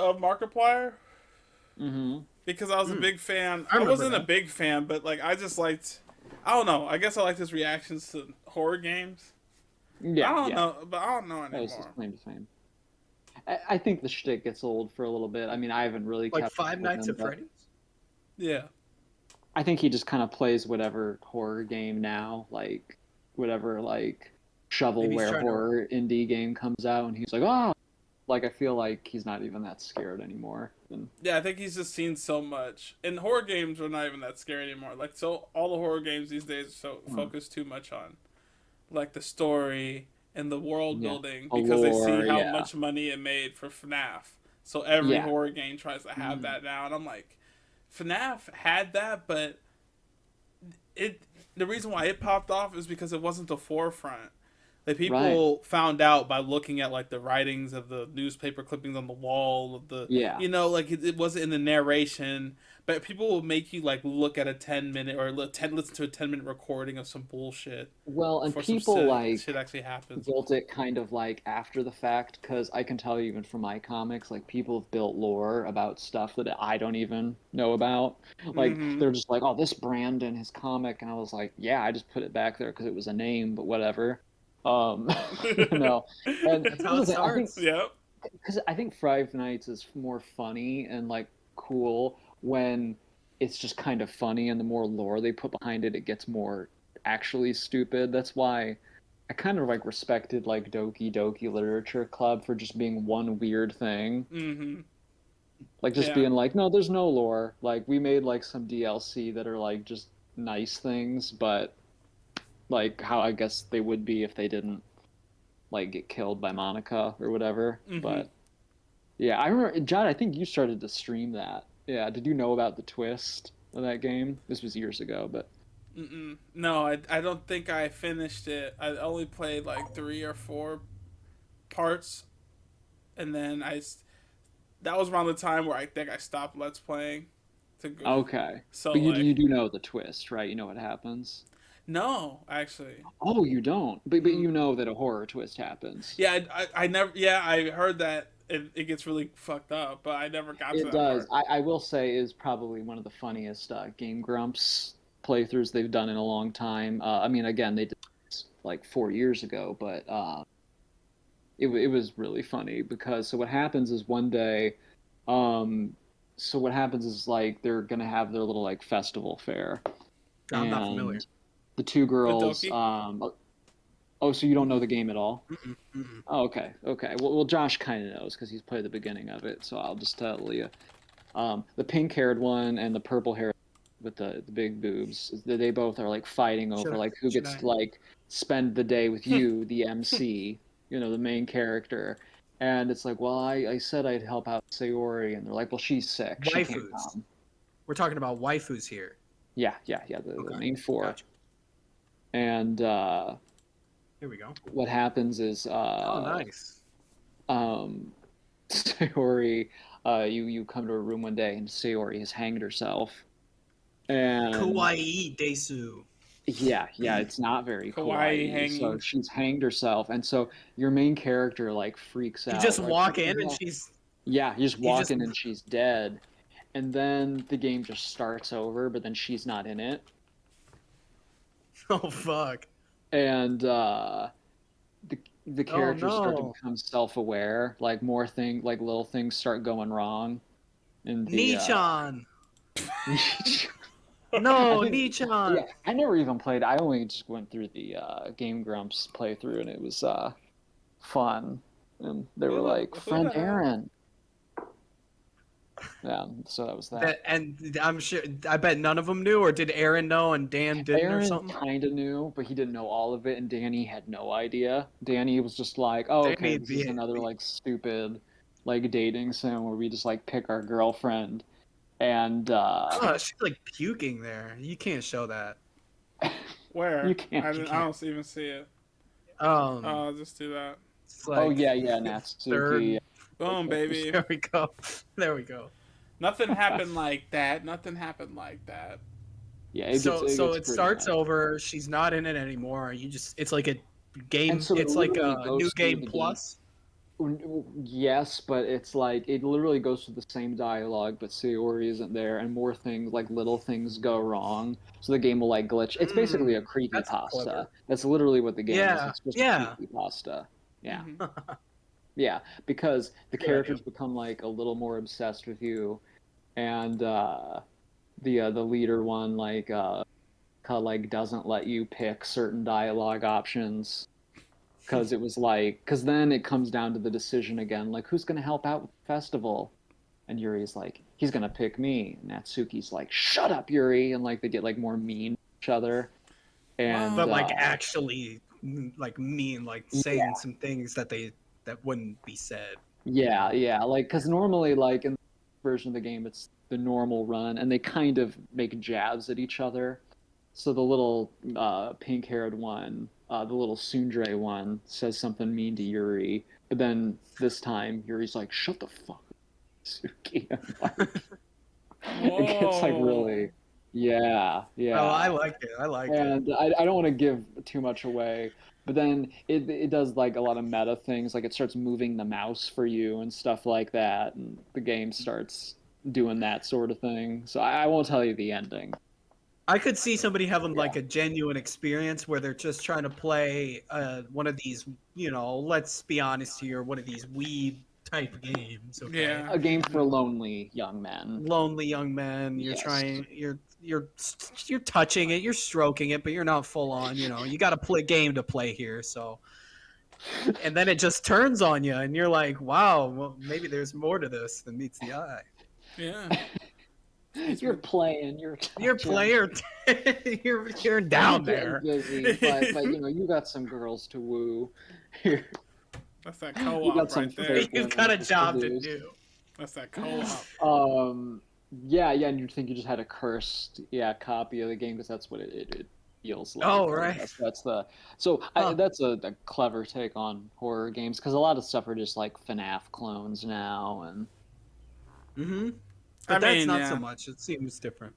of Markiplier Mm-hmm. because I was a big fan. I I remember wasn't a that. big fan, but like I just liked. I don't know. I guess I liked his reactions to horror games. I Yeah, don't yeah. know, but I don't know That was his anymore. claim to fame. I think the shtick gets old for a little bit. I mean, I haven't really Like kept up Five with Nights him, at but Freddy's? Yeah. I think he just kind of plays whatever horror game now, like whatever like Maybe he's shovelware trying to. horror indie game comes out, and he's like, oh, like I feel like he's not even that scared anymore. And Yeah, I think he's just seen so much. And horror games are not even that scary anymore. Like, so all the horror games these days are so focus too much on like the story and the world yeah, building a because they see lore, how yeah, much money it made for FNAF. So every yeah, horror game tries to have mm, that now, and I'm like, FNAF had that, but it the reason why it popped off is because it wasn't the forefront. Like right, people found out by looking at like the writings of the newspaper clippings on the wall of the, yeah. like it wasn't in the narration, but people will make you like look at a 10 minute or listen to a 10 minute recording of some bullshit Well, and before some people shit actually happens. built it kind of like after the fact because I can tell you even from my comics, like people have built lore about stuff that I don't even know about. Like Mm-hmm. they're just like, oh, this brand in his comic, and I was like, yeah, I just put it back there because it was a name, but whatever. Um, you know, and That's how here's it the thing, starts. Yep. I think Five Nights is more funny and like cool when it's just kind of funny, and the more lore they put behind it, it gets more actually stupid. That's why I kind of like respected like Doki Doki Literature Club for just being one weird thing. Mm-hmm. Like just Yeah. being like, no, there's no lore. Like we made like some DLC that are like just nice things, but like how I guess they would be if they didn't like get killed by Monica or whatever. Mm-hmm. But yeah, I remember John, I think you started to stream that. Yeah, did you know about the twist of that game? This was years ago, but Mm-mm. No, I don't think I finished it. I only played like 3 or 4 parts, and then that was around the time where I think I stopped Let's Playing to go. okay. So But you like, do know the twist, right? You know what happens. no, actually. Oh, you don't. But Mm. you know that a horror twist happens. Yeah, I never. Yeah, I heard that it gets really fucked up, but I never got to It that does. part. I will say is probably one of the funniest Game Grumps playthroughs they've done in a long time. I mean, again, they did this like 4 years ago, but it was really funny because so what happens is one day, um, so what happens is like they're gonna have their little like festival fair, I'm not familiar. and the two With girls, Doki. oh, so you don't know Mm-mm, the game at all? mm-mm, mm-mm. Oh, okay, okay. Well, Josh kind of knows because he's played the beginning of it, so I'll just tell you. The pink-haired one and the purple-haired with the big boobs, they both are like fighting Should over I? like who Should gets I? to like spend the day with you, the MC, the main character. And it's like, well, I said I'd help out Sayori, and they're like, well, she's sick, she can't Waifus. come. We're talking about waifus here. Yeah, yeah, yeah, the Okay, main four. gotcha. And Here we go. what happens is Oh, nice. um, Sayori, you come to her room one day and Sayori has hanged herself, and Kawaii desu. yeah, yeah, it's not very Kawaii kawaii. So hanging. she's hanged herself, and so your main character like freaks You out, just like walk what the in and hell? she's. Yeah, you just You walk just. in and she's dead, and then the game just starts over, but then she's not in it, Oh fuck. and the Oh characters start to no. become self-aware, like like little things start going wrong, and the Nichan. I No, think yeah, Nichan. I never even played. I only just went through the Game Grumps playthrough, and it was fun. And they were like, Who "Friend the hell? Aaron." Yeah, so that was that. That and I'm sure. I bet none of them knew, or did Aaron know and Dan didn't, or Aaron something? kind of knew, but he didn't know all of it, and Danny had no idea. Danny was just like, "Oh, They okay, need this is another like stupid like dating sim where we just like pick our girlfriend." And Oh, she's like puking there. You can't show that. you Where? can't. You I can't. don't even see it. Um, I'll just do that. it's Oh like yeah, yeah, Natsuki. third. Boom, baby. There we go. There we go. Nothing happened like that. Nothing happened like that. Yeah, it So gets it pretty starts bad. over. She's not in it anymore. You just it's like a And game. so it It's like literally a new goes through game the game. plus. Yes, but it's like it literally goes through the same dialogue, but Sayori isn't there, and more things like little things go wrong, so the game will like glitch. It's basically a That's creepypasta. clever. That's literally what the game is. Yeah, It's just a yeah. creepypasta. Yeah, Hmm. yeah, because the Good idea. characters become like a little more obsessed with you, and the leader one like doesn't let you pick certain dialogue options because it was like because then it comes down to the decision again, like who's going to help out with the festival, and Yuri's like he's going to pick me, and Natsuki's like shut up Yuri, and like they get like more mean to each other, and But Well, like actually, like mean, like yeah, saying some things that wouldn't be said. yeah, like because normally like in the version of the game it's the normal run and they kind of make jabs at each other. So the little pink-haired one, the little Sundre one, says something mean to Yuri, but then this time Yuri's like, "Shut the fuck up, Suki." And, like, it gets like whoa. really, yeah, Oh, I yeah. like it. I like it. And I don't want to give too much away, but then it does like a lot of meta things, like it starts moving the mouse for you and stuff like that, and the game starts doing that sort of thing. So I won't tell you the ending. I could see somebody having Yeah. like a genuine experience where they're just trying to play one of these, let's be honest here, one of these weeb type games. Okay, Yeah. A game for lonely young men. lonely young men. You're Yes. trying, you're touching it, you're stroking it, but you're not full on. You got to play game to play here. So, and then it just turns on you, and you're like, wow, well, maybe there's more to this than meets the eye. Yeah. He's You're been... playing, you're Your touching. player, you're down Getting there. busy, but you got some girls to woo. Here, That's that you got co-op some right there. fake You've women got a to job to seduce. do. That's that co-op. Yeah, and you think you just had a cursed, copy of the game because that's what it feels like. Oh, I right. guess that's Huh. that's a clever take on horror games because a lot of stuff are just like FNAF clones now, and Mm-hmm. I But that's mean, not so yeah. much. It seems different.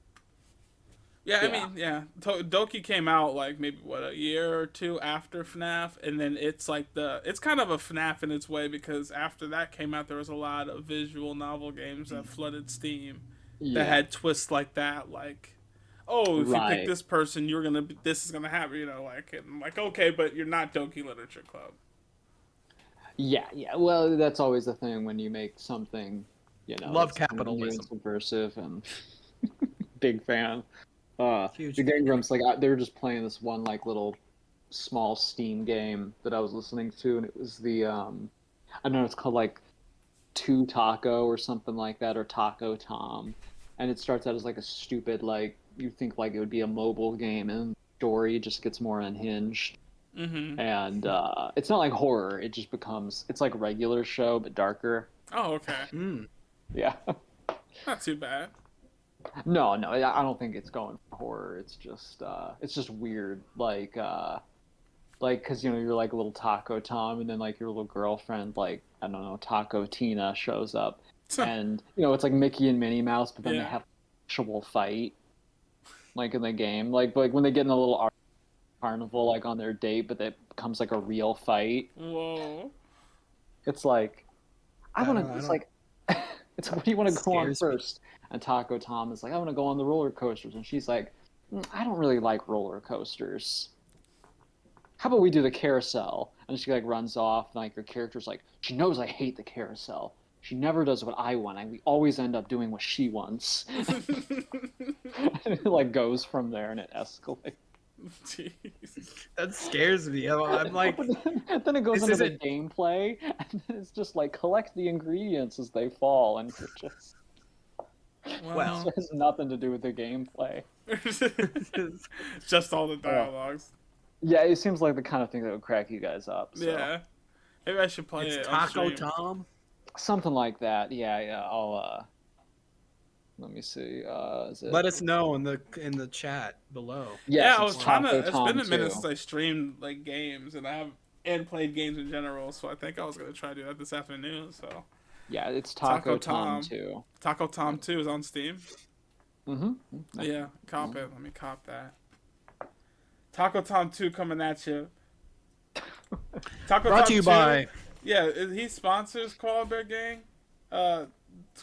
Yeah, I yeah, mean, yeah. Doki came out like maybe a year or two after FNAF, and then it's like it's kind of a FNAF in its way because after that came out, there was a lot of visual novel games that flooded Steam that yeah, had twists like that, like, oh, if you pick right. this person, this is gonna happen, like, and I'm like, okay, but you're not Doki Literature Club. Yeah. Well, that's always the thing when you make something, Love that's kind of new and capitalism. subversive, and big fan. Huge The Game fan. Grumps, like they were just playing this one like little small Steam game that I was listening to, and it was the I don't know, it's called like Two Taco or something like that, or Taco Tom, and it starts out as like a stupid like you think like it would be a mobile game, and the story just gets more unhinged, Mm-hmm. and it's not like horror, it just becomes it's like a regular show but darker. Oh, okay. Mm. Yeah. Not too bad. No, I don't think it's going for horror. It's just weird, like because you're like a little Taco Tom, and then like your little girlfriend, like I don't know, Taco Tina shows up, and it's like Mickey and Minnie Mouse, but then they Yeah. have an actual fight, like in the game, like when they get in a little carnival, like on their date, but that becomes like a real fight. Whoa. It's like I I want don't. to. I It's don't. like it's what do you want to go on Scares me. first? And Taco Tom is like, I want to go on the roller coasters, and she's like, I don't really like roller coasters. How about we do the carousel? And she like runs off, and like her character's like, she knows I hate the carousel. She never does what I want. We always end up doing what she wants. And it like goes from there, and it escalates. Jeez. That scares me. I'm like, Then it goes this into the isn't. gameplay, and then it's just like collect the ingredients as they fall, and you're just Well, it has nothing to do with the gameplay. Just all the Oh. dialogues. Yeah, it seems like the kind of thing that would crack you guys up. So. Yeah. Maybe I should play it's it on Taco stream. Tom. Something like that. Yeah. I'll let me see. Is it? Let us know in the chat below. Yes, Yeah, I it's was trying Taco to. It's Tom been a minute too. since I streamed like games, and played games in general. So I think I was gonna try to do that this afternoon. So Yeah, it's Taco Taco Tom Tom. too. Taco Tom 2 is on Steam. Mm-hmm. Yeah, cop it. Let me cop that. Taco Tom 2 coming at you. Taco Brought Tom to you 2, by. Yeah, he sponsors Koala Bear Gang. Uh,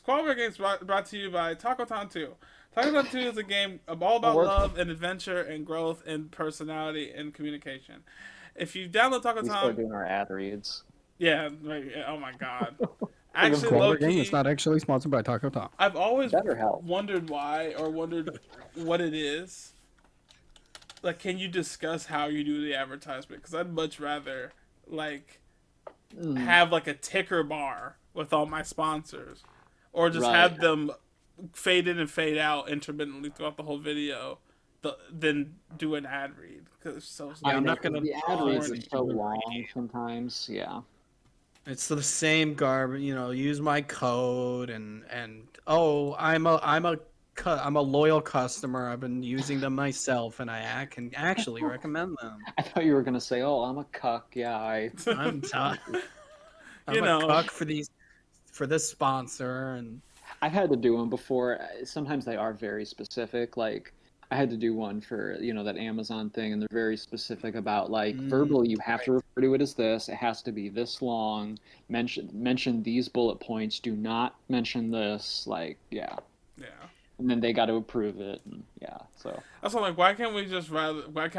Koala Bear Gang is brought to you by Taco Town 2. Taco Town 2 is a game all about love and adventure and growth and personality and communication. If you download Taco We start Town, doing our ad reads. yeah, like, oh my god. Actually, Actually, low Game key, is not actually sponsored by Taco Top. I've always Better help. wondered why or wondered what it is. Like, can you discuss how you do the advertisement? Because I'd much rather, like, have, like, a ticker bar with all my sponsors. Or just have them fade in and fade out intermittently throughout the whole video than do an ad read. Cause it's so I'm not gonna. The ad reads are so long sometimes. Yeah. It's the same garbage, use my code and oh, I'm a loyal customer. I've been using them myself, and I can actually recommend them. I thought you were gonna say, "Oh, I'm a cuck." Yeah, I'm a cuck for this sponsor, and I've had to do them before. Sometimes they are very specific. Like I had to do one for that Amazon thing, and they're very specific about like verbally you have to refer to it as this. It has to be this long. Mention these bullet points. Do not mention this. Like yeah. And then they got to approve it. And, yeah. So that's why I'm like, why can't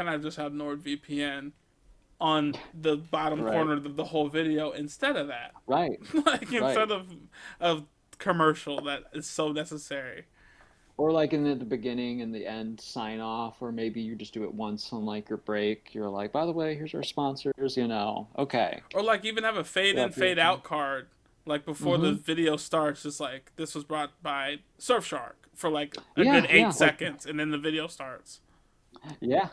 I just have NordVPN on the bottom corner of the whole video instead of that? Right. Instead of commercial that is so necessary. Or like in the beginning and the end sign off, or maybe you just do it once on like your break. You're like, by the way, here's our sponsors, okay. Or like even have a fade in, fade out card, like before the video starts, just like this was brought by Surfshark for like a good 8 seconds, and then the video starts. Yeah.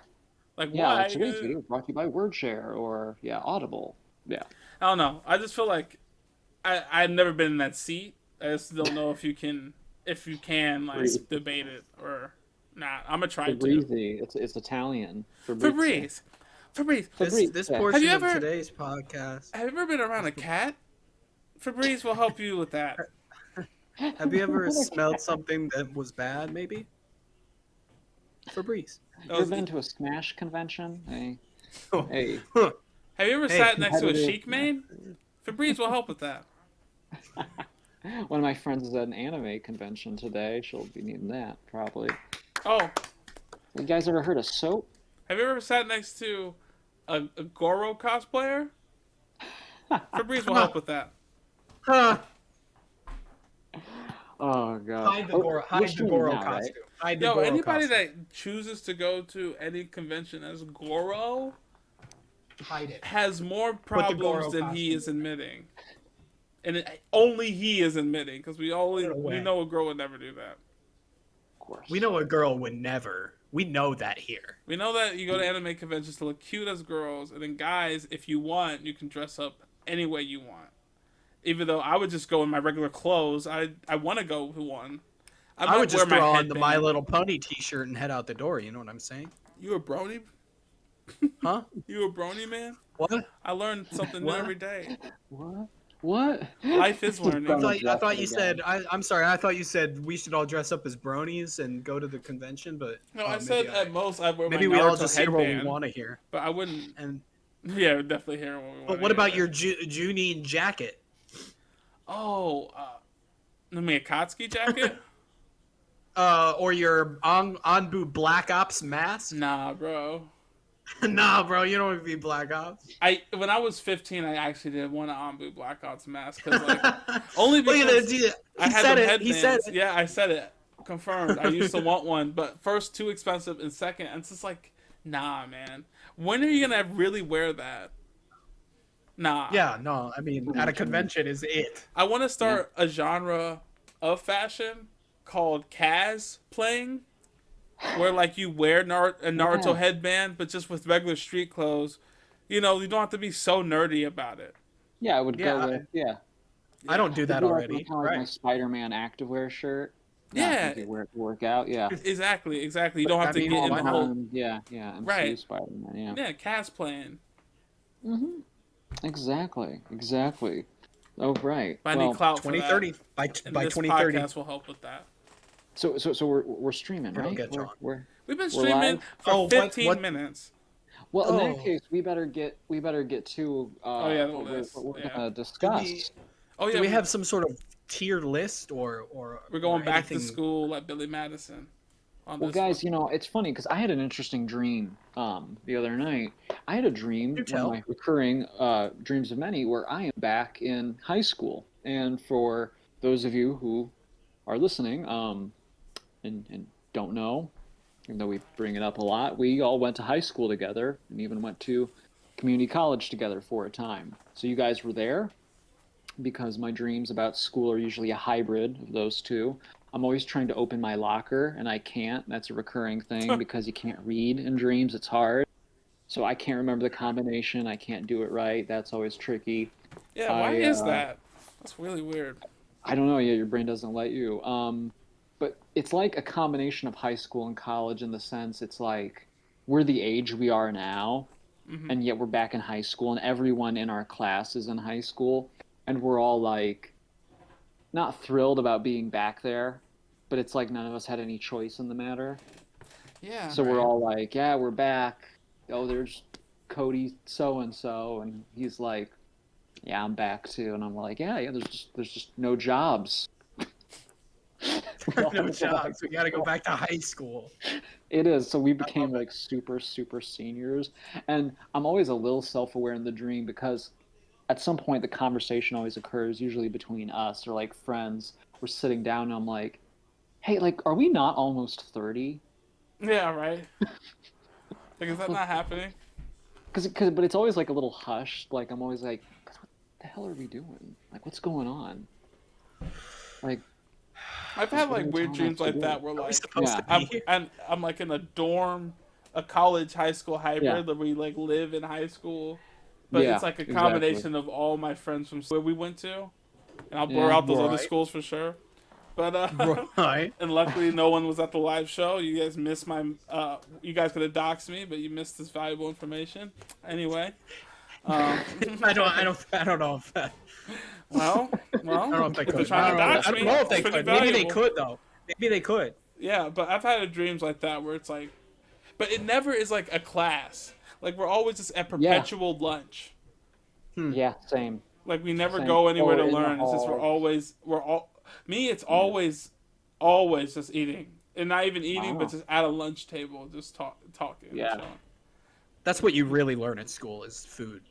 Like why? Like today's video brought to you by Wordshare or Audible. Yeah. I don't know. I just feel like I've never been in that seat. I just don't know if you can like debate it or not. I'm gonna try to. It's Italian. Fabrice. This portion of today's podcast. Have you ever been around a cat? Fabrice will help you with that. Have you ever smelled something that was bad? Maybe. Fabrice. You ever been to a Smash convention? Hey. Hey. Have you ever sat next to a chic maid? Fabrice will help with that. One of my friends is at an anime convention today. She'll be needing that, probably. Oh. You guys ever heard of soap? Have you ever sat next to a Goro cosplayer? Fabrice will help with that. Oh, God. Hide the Goro costume. Right? Anybody that chooses to go to any convention as Goro has more problems than he is admitting. And only he is admitting, because we know a girl would never do that. Of course. We know a girl would never. We know that here. We know that you go to anime conventions to look cute as girls, and then guys, if you want, you can dress up any way you want. Even though I would just go in my regular clothes, I want to go to one. I would just throw on the My Little Pony t-shirt and head out the door, you know what I'm saying? You a brony? Huh? You a brony, man? What? I learned something new every day. What? Life is learning. I thought you said. I'm sorry. I thought you said we should all dress up as bronies and go to the convention. But no, I said at most I wear my maybe Naruto we all just headband, hear what we want to hear. But I wouldn't. And yeah, we'd definitely hear what we want. But what about your Junine jacket? Oh, the Akatsuki jacket. Or your Anbu Black Ops mask? Nah, bro. Nah, bro, you don't want to be Black Ops. When I was 15, I actually did want an Anbu Black Ops mask, cause only because I had them headbands. He said it. Yeah, I said it. Confirmed. I used to want one, but first too expensive, and second, it's just like, nah, man. When are you gonna really wear that? Nah. Yeah, no. I mean, at a convention is it. I want to start a genre of fashion called Kaz playing, where like you wear a Naruto headband, but just with regular street clothes. You don't have to be so nerdy about it. Yeah, I would go with I don't do that already. Like my Spider-Man activewear shirt. Yeah. Work out. Yeah. Exactly. You don't have to get in the whole. MCU right. Spider-Man. Yeah, Kaz playing. Mhm. Exactly. Oh right. I need clout 2030 by this 2030. Podcast will help with that. So we're streaming, right? We've been streaming for 15 minutes. Well, in that Oh, case, we better get to Oh yeah, the what we're list. what we're Yeah. gonna do we discuss. Oh do yeah, we have some sort of tiered list we're or going back to anything? school like Billy Madison on Well, this one. guys, it's funny because I had an interesting dream the other night. I had a dream, Do one of tell. my recurring dreams of many, where I am back in high school. And for those of you who are listening and don't know, even though we bring it up a lot, we all went to high school together and even went to community college together for a time. So you guys were there because my dreams about school are usually a hybrid of those two. I'm always trying to open my locker and I can't. That's a recurring thing because you can't read in dreams. It's hard. So I can't remember the combination. I can't do it right. That's always tricky. Yeah, why I is that? That's really weird. I don't know. Yeah, your brain doesn't let you. But it's like a combination of high school and college in the sense it's like we're the age we are now, Hmm. and yet we're back in high school, and everyone in our class is in high school, and we're all like not thrilled about being back there, but it's like none of us had any choice in the matter. Yeah. So we're Right. all like, yeah, we're back. Oh, there's Cody so and so, and he's like, yeah, I'm back too, and I'm like, yeah. There's just no jobs. We all No go back jobs. to We got to go school. back to high school. It is. So we I love became it. like super, super seniors. And I'm always a little self-aware in the dream because at some point the conversation always occurs, usually between us or like friends. We're sitting down and I'm like, hey, like, are we not almost 30? Yeah. Right. Like, is that not happening? But it's always like a little hushed. Like, I'm always like, what the hell are we doing? Like, what's going on? Like, I've had what are like they weird telling us dreams to like do? that where Are we like supposed Yeah. to be here? I'm like in a dorm, a college high school Yeah. hybrid where we like live in high school, but it's Yeah, like a exactly. combination of all my friends from where we went to, and I'll blur Yeah. out those other Right. schools for sure. But Right. and luckily no one was at the live show. You guys missed my you guys could have doxed me, but you missed this valuable information. Anyway, um, I don't know if that. well, I don't know if they if they're could. trying to dox I don't me, know if it's they pretty could. Maybe they valuable. could though. Maybe they could. Yeah, but I've had dreams like that where it's like, but it never is like a class. Like we're always just at Yeah. perpetual lunch. Hmm. Yeah. Same. Like we never Same. go anywhere Or to in the learn. It's just hall. we're all me. It's Yeah. always just eating, and not even eating, but Wow. just at a lunch table, just talking and Yeah. chilling. That's what you really learn at school is food.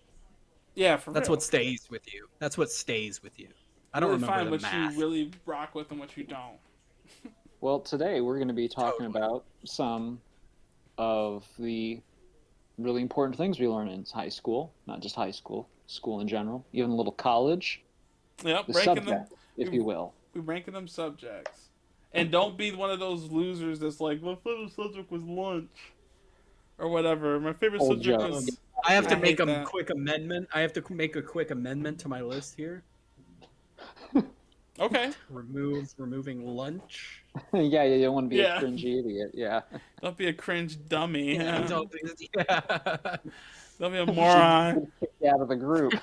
Yeah, for That's real. what stays with you. That's what stays with you. I You don't really remember find the what you math. really rock with and what you don't. Well, today we're going to be talking Totally. about some of the really important things we learn in high school, not just high school, school in general, even a little college, Yep, the ranking them. subject, if We you will. we ranking them subjects, and don't be one of those losers that's like my favorite subject was lunch or whatever. My favorite Old subject joke. was. I have I to make hate a that. quick amendment. I have to make a quick amendment to my list here. Okay. Removing lunch. Yeah, you don't want to be a Yeah. cringy idiot. Yeah. Don't be a cringe dummy. Yeah. Don't Yeah. be a You should moron. get kicked out of the group.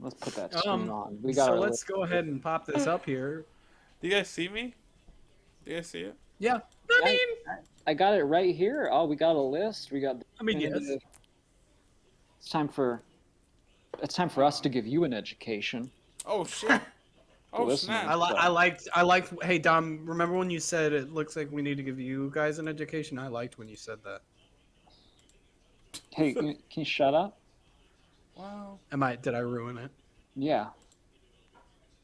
Let's put that screen on. We got so our let's list. go ahead and pop this up here. Do you guys see me? Do you guys see it? Yeah. I got it right here. Oh, we got a list. We got. Yes. It's time for. It's time for us to give you an education. Oh shit. Oh Listen. snap. I liked. Hey Dom, remember when you said it looks like we need to give you guys an education? I liked when you said that. Hey, can you shut up? Wow. Did I ruin it? Yeah.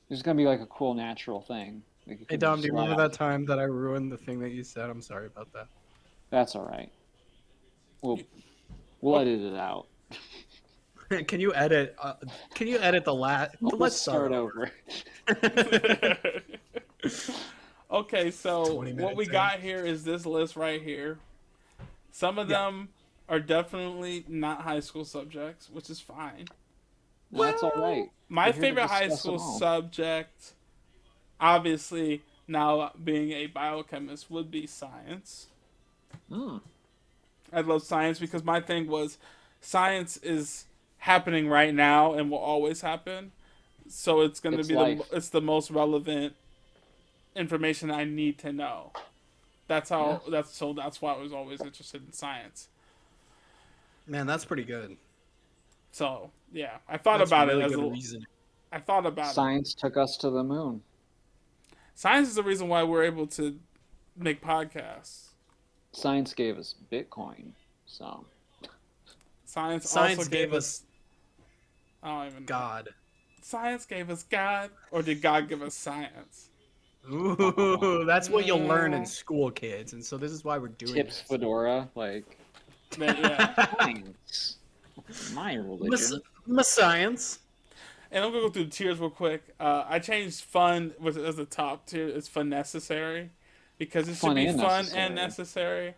There's gonna be like a cool natural thing. Like you Hey can Dom, just do you remember laugh. that time that I ruined the thing that you said? I'm sorry about that. That's all right. We'll edit it out. Can you edit? Can you edit the last? Let's start over. Okay, so 20 what minutes we in. got here is this list right here. Some of them are definitely not high school subjects, which is fine. That's all right. My We're here to favorite high discuss school them all. subject, obviously, now being a biochemist, would be science. Hmm. I love science because my thing was science is happening right now and will always happen. So it's going to It's be life. it's the most relevant information I need to know. That's Yeah. how. That's why I was always interested in science. Man, that's pretty good. So yeah, I thought That's about it really as good a. reasoning. I thought about it. Science took us to the moon. Science is the reason why we're able to make podcasts. Science gave us Bitcoin. So Science also Science gave gave us. us I don't even know. God. Science gave us God, or did God give us science? Ooh, that's what you'll learn in Mm, school, kids. And so this is why we're doing tips this. fedora, like yeah. science. My Miss, religion. Miss Science. And I'm gonna go through the tiers real quick. I changed fun as the top tier. It's fun necessary because it should Fun be and fun and necessary. necessary.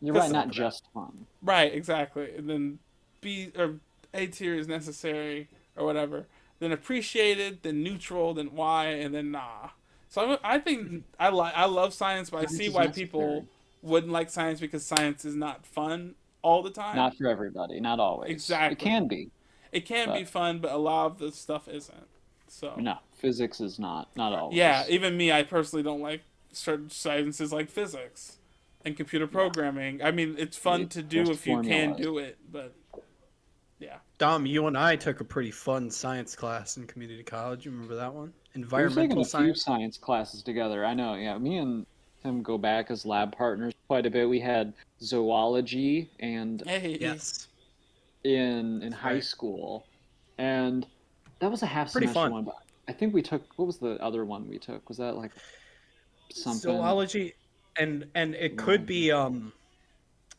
You're right, Cause not just fun. right, exactly. And then B or A tier is necessary or whatever. Then appreciated, then neutral, then Y, and then nah. So I think I love science, but I Science see is why necessary. people wouldn't like science because science is not fun all the time. Not for everybody, not always. It Exactly. can be, It can be but fun, but a lot of the stuff isn't. So no, physics is not yeah, always. even me, I personally don't like certain sciences like physics and computer Yeah, programming. I mean, it's fun it's to do just if you can formulas. do it, but yeah. Dom, you and I took a pretty fun science class in community college. You remember that one? We've taken Environmental a few science. science classes together. I know, yeah. Me and him go back as lab partners quite a bit. We had zoology and Hey, Yes, in that's high right. school, and that was a half Pretty semester fun. one. But I think we took what was the other one we took? Was that like something? Zoology, and it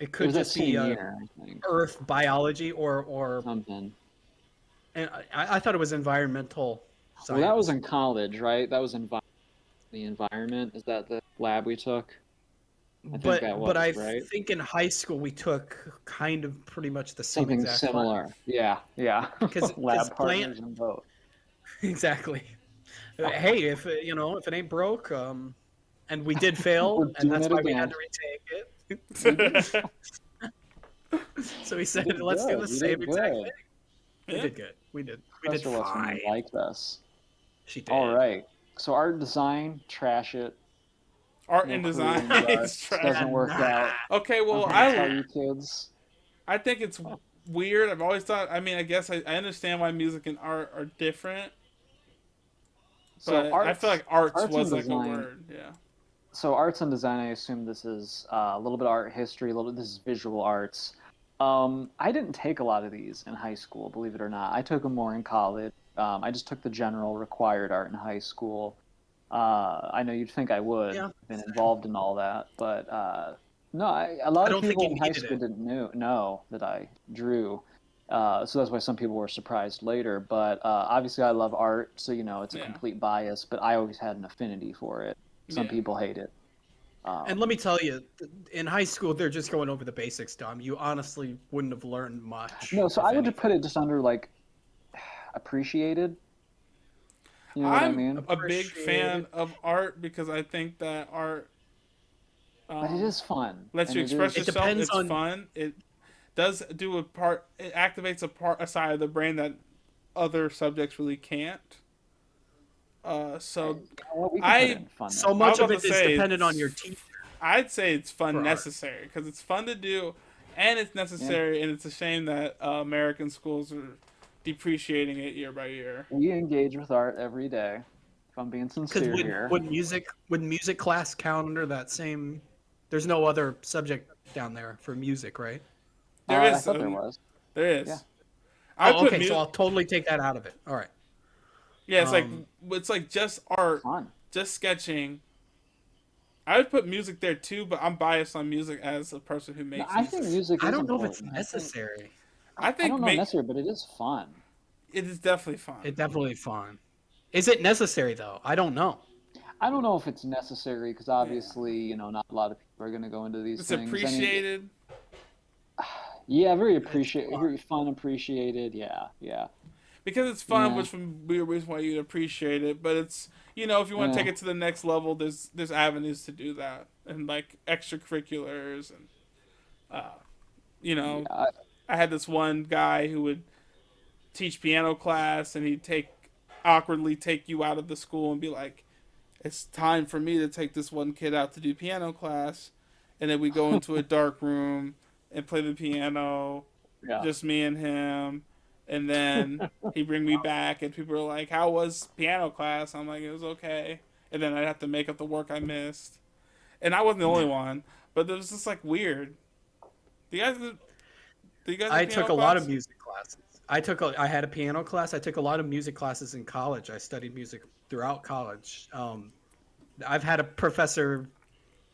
It could was that just be same year, I think. Earth biology or Something. and I thought it was environmental Well, that was science. in college, right? That was the environment. Is that the lab we took? I think that But was, I right? think in high school we took kind of pretty much the same Something exact class similar. Yeah, yeah. because Lab plant partners in both. exactly. Hey, if if it ain't broke, and we did fail, We're and doing that's it why we had again. to retake it. We did. So we We said, did let's do good. the We same did exact good. thing. We yeah, did good. We did Professor Westman fine. liked us. She All did. right. So art design, trash it. art No and career design in the is arts. trash. Doesn't And work out. Okay, I'm well, here to tell you kids. I think it's weird. I've always thought. I mean, I guess I understand why music and art are different, So but I feel like arts arts and was like a design. word. Yeah. So arts and design, I assume this is a little bit of art history, a little. This is visual arts. I didn't take a lot of these in high school, believe it or not. I took them more in college. I just took the general required art in high school. I know you'd think I would yeah, have been involved in all that, but no, a lot I of don't think people you in high needed school it. didn't know that I drew. So that's why some people were surprised later. But obviously, I love art, so it's a Yeah. complete bias. But I always had an affinity for it. Some Yeah. people hate it. And Um, let me tell you, in high school, they're just going over the basics, Dom. You honestly wouldn't have learned much, no, so if I would just put anything. it just under like appreciated. You know what I I'm mean? a big Appreciated. fan of art because I think that art But it um, is fun, lets and you it express It is. yourself. depends It's on. fun. It does do a part. It activates a side of the brain that other subjects really can't. So You know what? We could put it I in fun So I necessary. was much of about to it is say dependent on your teacher I'd say it's fun for art. necessary because it's fun to do, and it's Yeah. necessary, and it's a shame that American schools are depreciating it year by year. We engage with art every day. If I'm being Because sincere here. would music class count under that same? There's no other subject down there for music, right? There I is thought there was. there Yeah. is. I Oh, put okay. So music. I'll totally take that out of it. All right. Yeah, Um, it's like just art, Fun. just sketching. I would put music there too, but I'm biased on music as a person who No, makes I think music. music I is don't know if it's important. necessary. I I think don't know make necessarily, but it is fun. it is definitely fun. It definitely fun. Is it necessary though? I don't know. I don't know if it's necessary because Yeah, obviously, not a lot of people are going to go into these it's things. I mean, appreciated yeah, It's fun. very fun, appreciated. Yeah, yeah, because it's fun, yeah, which would be a reason why you'd appreciate it. But it's if you want to take yeah. it to the next level, there's avenues to do that, and like extracurriculars, and uh, you know, Yeah. I had this one guy who would teach piano class, and he'd awkwardly take you out of the school and be like, it's time for me to take this one kid out to do piano class, and then we go into a dark room and play the piano, Yeah. just me and him, and then he bring me back, and people are like, "How was piano class?" I'm like, "It was okay," and then I'd have to make up the work I missed, and I wasn't the only one, but it was just like weird. Do you guys I have took piano a lot of class? music classes. I had a piano class. I took a lot of music classes in college. I studied music throughout college. I've had a professor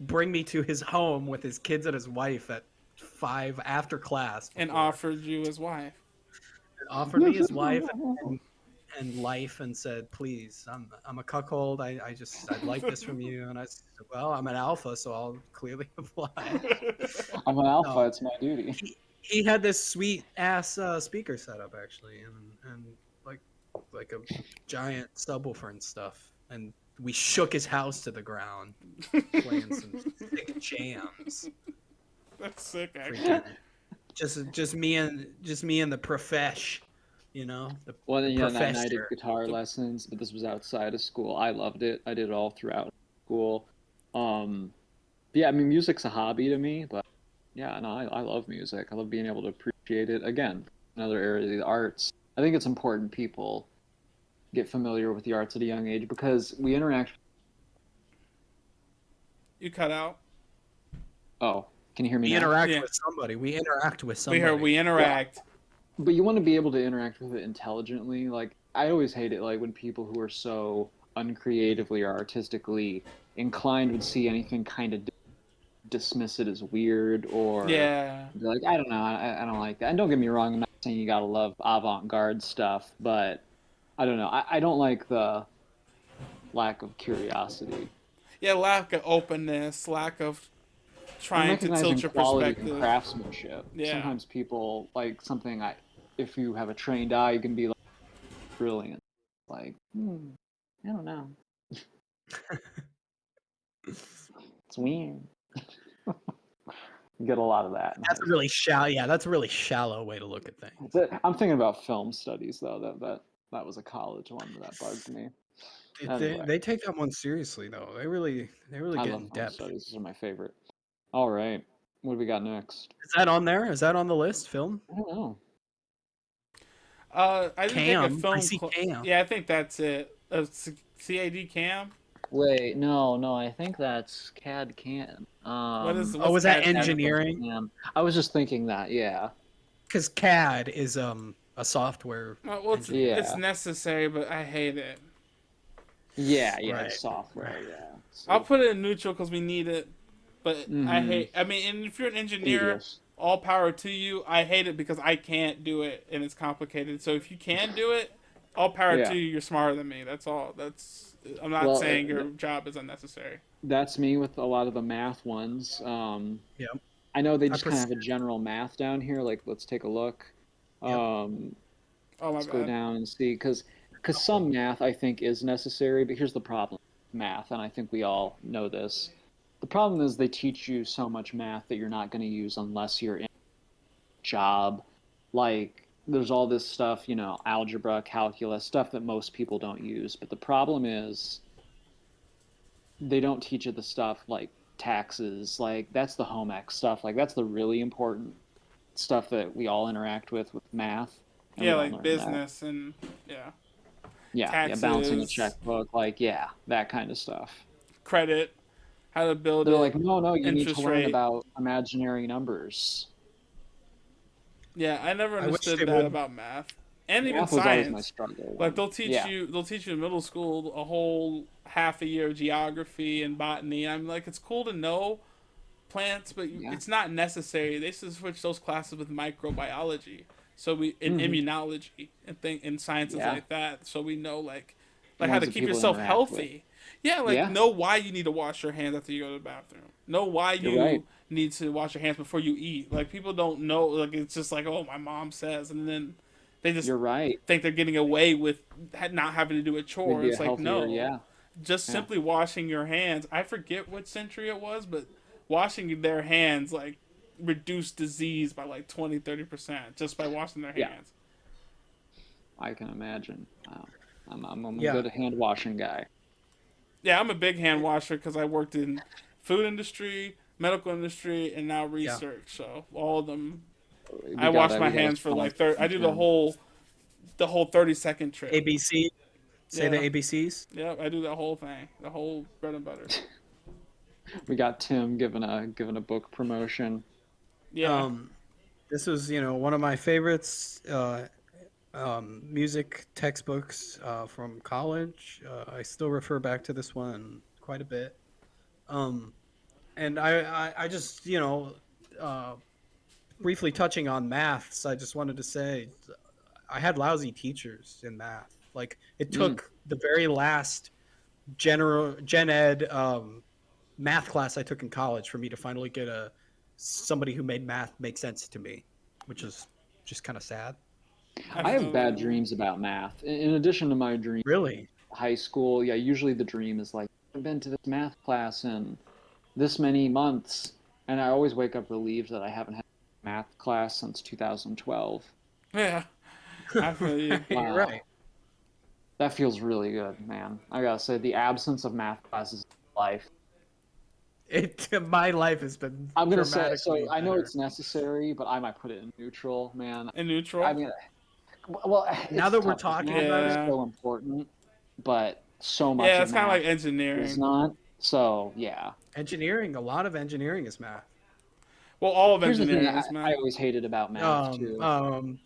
bring me to his home with his kids and his wife at 5 after class And before, offered you his wife. and offered me his wife and life, and said, "Please, I'm a cuckold. I'd like this from you." And I said, "Well, I'm an alpha, so I'll clearly apply." I'm an alpha. No, It's my duty. he had this sweet ass speaker setup actually, and like like a giant subwoofer and stuff, and we shook his house to the ground playing some sick jams. That's sick, actually. Freaking just me and the profesh, Well, the then, and I did professor. guitar The- lessons, but this was outside of school. I loved it. I did it all throughout school. But yeah, I mean, music's a hobby to me, but yeah, no, I love music. I love being able to appreciate it. Again, another area of the arts. I think it's important people get familiar with the arts at a young age because we interact. You cut out. Oh, can you hear me We now? interact Yeah. with somebody. We interact with We heard somebody. we interact. But you want to be able to interact with it intelligently. Like I always hate it, like when people who are so uncreatively or artistically inclined would see anything kind of dismiss it as weird or Yeah. be like, I don't know, I don't like that. And don't get me wrong, I'm not saying you gotta love avant-garde stuff, but I don't know. I don't like the lack of curiosity. Yeah, lack of openness, lack of And trying to recognizing tilt your quality and perspective. craftsmanship. Yeah. Sometimes people like something if you have a trained eye, you can be like brilliant. Like, I don't know. It's weird. You get a lot of that. That's a really shallow. Yeah, that's a really shallow way to look at things. I'm thinking about film studies though. That was a college one that bugged me. Anyway, They take that one seriously though. They really I get love in film depth. studies. These are my favorite. All right, what do we got next? Is that on there? Is that on the list? Film? I don't know. I didn't take a Cam. I film. see Cam. Yeah, I think that's it. CAD cam. Wait, no. I think that's CAD CAM. What's Oh, was that CAD cam? engineering? CAM. I was just thinking that. Yeah. Because CAD is a software. Well, it's Yeah. necessary, but I hate it. Yeah. Right. It's software. Yeah. So, I'll put it in neutral because we need it, but I Mhm. hate. I mean, and if you're an engineer, tedious. all power to you. I hate it because I can't do it and it's complicated. So if you can do it, all power Yeah. to you. You're smarter than me. That's all. I'm not Well, saying your job is unnecessary. That's me with a lot of the math ones. Yep. I know they I just kind of have a general math down here. Like, let's take a look. Yep. Oh my Let's go bad. down and see, because some math I think is necessary, but here's the problem: math, and I think we all know this. The problem is they teach you so much math that you're not going to use unless you're in a job. Like, there's all this stuff, algebra, calculus, stuff that most people don't use. But the problem is they don't teach you the stuff like taxes, like that's the home ec stuff, like that's the really important stuff that we all interact with math. And Yeah, we don't like learn business and yeah, yeah, balancing a taxes, checkbook, like yeah, that kind of stuff. credit, how to build They're it, like, no, you need to interest learn rate. about imaginary numbers. Yeah, I never I wish understood they that would. about math and even Math was always my science. struggle Like one. Yeah, they'll teach you in middle school a whole half a year of geography and botany. I'm like, it's cool to know plants, but yeah. it's not necessary. They should switch those classes with microbiology, so we in Mhm. immunology and in sciences Yeah. like that, so we know like The how ones to that keep people yourself interact with. healthy. Yeah, like Yeah, know why you need to wash your hands after you go to the bathroom. Know why you're right. you need to wash your hands before you eat. Like people don't know. Like it's just like, oh, my mom says, and then they just You're right. think they're getting away with not having to do a They'd chore. be a It's like healthier, no, yeah, just yeah. simply washing your hands. I forget what century it was, but washing their hands like reduced disease by like 20-30% just by washing their Yeah. hands. I can imagine. Wow. I'm a Yeah. good hand washing guy. Yeah, I'm a big hand washer because I worked in food industry, medical industry, and now Yeah. research. So all of them, I We got wash to my we got to hands for come like up 30. with I some do gems. the whole 30-second trick. ABC. Say the Yeah, ABCs. yeah, I do that whole thing, the whole bread and butter. We got Tim giving a book promotion. Yeah, This was, one of my favorites. Music textbooks from college. I still refer back to this one quite a bit. Um, and I just, uh, briefly touching on maths, I just wanted to say I had lousy teachers in math. Like it Mm. took the very last gen ed math class I took in college for me to finally get somebody who made math make sense to me, which is just kind of sad. I I have feel bad that. dreams about math. In addition to my dream, Really? high school, yeah, usually the dream is like, I've been to this math class in this many months, and I always wake up relieved that I haven't had math class since 2012. Yeah, I feel you. You're Wow, right. that feels really good, man. I gotta say, the absence of math classes in life. My life has been I'm gonna say, so dramatically I know better. it's necessary, but I might put it in neutral, man. In I neutral. mean, well, Now it's that we're tough because talking math about is it, Yeah, so important, but so much yeah, of it's kind of math like is engineering. not. So yeah. engineering, a lot of engineering is math. Well, all of Here's the thing engineering I, is I math. always hated about math Um, too. um,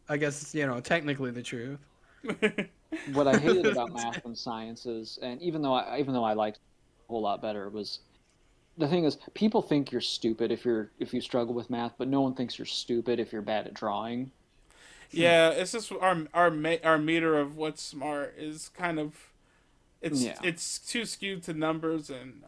I guess, technically the truth. What I hated about math and sciences, and even though I liked it a whole lot better, was the thing is people think you're stupid if you struggle with math, but no one thinks you're stupid if you're bad at drawing. Yeah, it's just our meter of what's smart is kind of Yeah. it's too skewed to numbers and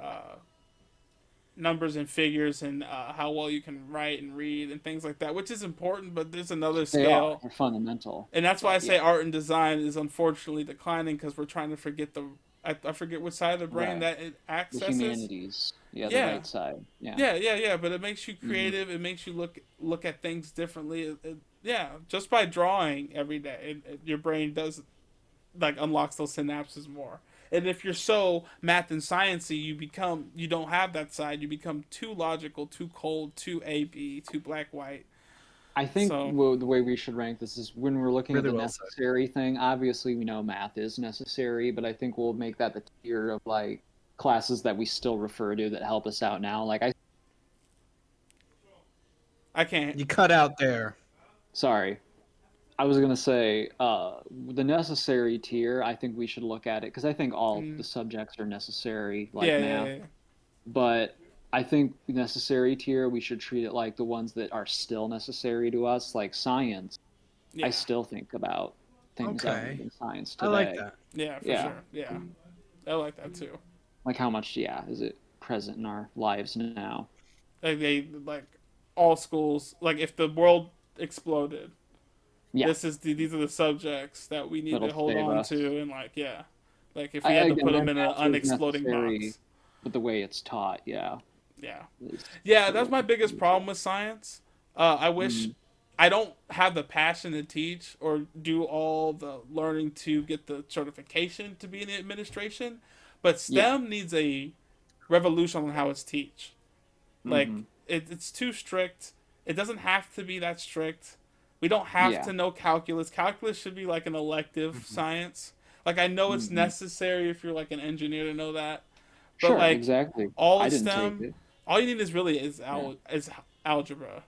figures and how well you can write and read and things like that, which is important. But there's another They are. scale, They're fundamental. and that's why I But say yeah, art and design is unfortunately declining because we're trying to forget the. I forget which side of the brain right. that it The accesses. humanities. Yeah, the Yeah, right side. Yeah. yeah. But it makes you Hmm. creative. It makes you look at things differently. Yeah, just by drawing every day, your brain does like unlocks those synapses more. And if you're so math and sciencey, you don't have that side. You become too logical, too cold, too AB, too black white. I think So the way we should rank this is when we're looking at Really the well said. necessary thing. Obviously, we know math is necessary, but I think we'll make that the tier of like classes that we still refer to that help us out now. Like I can't. You cut out there. sorry, I was gonna say the necessary tier. I think we should look at it because I think all the Mm, subjects are necessary, like yeah, math. yeah. But I think necessary tier we should treat it like the ones that are still necessary to us, like science. I Yeah, still think about things I learned Okay. in science I like today. that. yeah, for Yeah, sure. Yeah, I like that too. like how much, yeah, is it present in our lives now? Like like all schools. Like if the world exploded, Yeah, these are the subjects that we need that'll to hold save on us. to, and like yeah, like if we had to Again, put them and in an math is unexploding necessary, box. but the way it's taught, yeah, Yeah. is Yeah, a that's little my biggest problem confusing. with science. I wish Mm, I don't have the passion to teach or do all the learning to get the certification to be in the administration, but yeah, STEM needs a revolution on how it's teach. Like hmm it's too strict. It doesn't have to be that strict. We don't have yeah, to know calculus. Calculus should be like an elective Mhm. science. Like I know it's hmm necessary if you're like an engineer to know that, but sure, like exactly. all I of didn't take STEM, it. all you need is really Yeah, is algebra,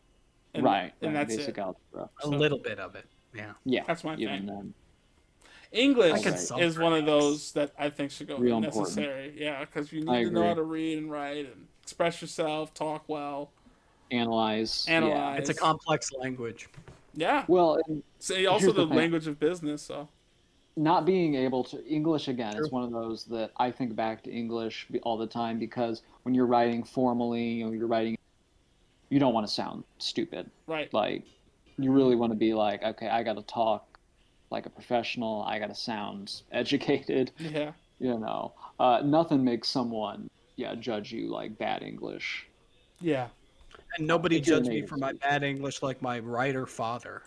right, and right, that's basic it. algebra. A So little bit of it. Yeah. Yeah, that's my thing. even then. I All could English right, solve is for one of X. those that I think should go real important. necessary. Yeah, because you I need to know how agree. to read and write and express yourself, talk well, Analyze, yeah. It's a analyze. complex language. Yeah. Well, and So also here's the the thing. language of business. So Not being able to English again True. is one of those that I think back to English all the time because when you're writing formally, you're writing, you don't want to sound stupid. right. Like you really want to be like, okay, I got to talk like a professional. I got to sound educated. Yeah. Nothing makes someone, yeah, judge you like bad English. Yeah. And nobody If you're a judged me native for my speaker. bad English like my writer father.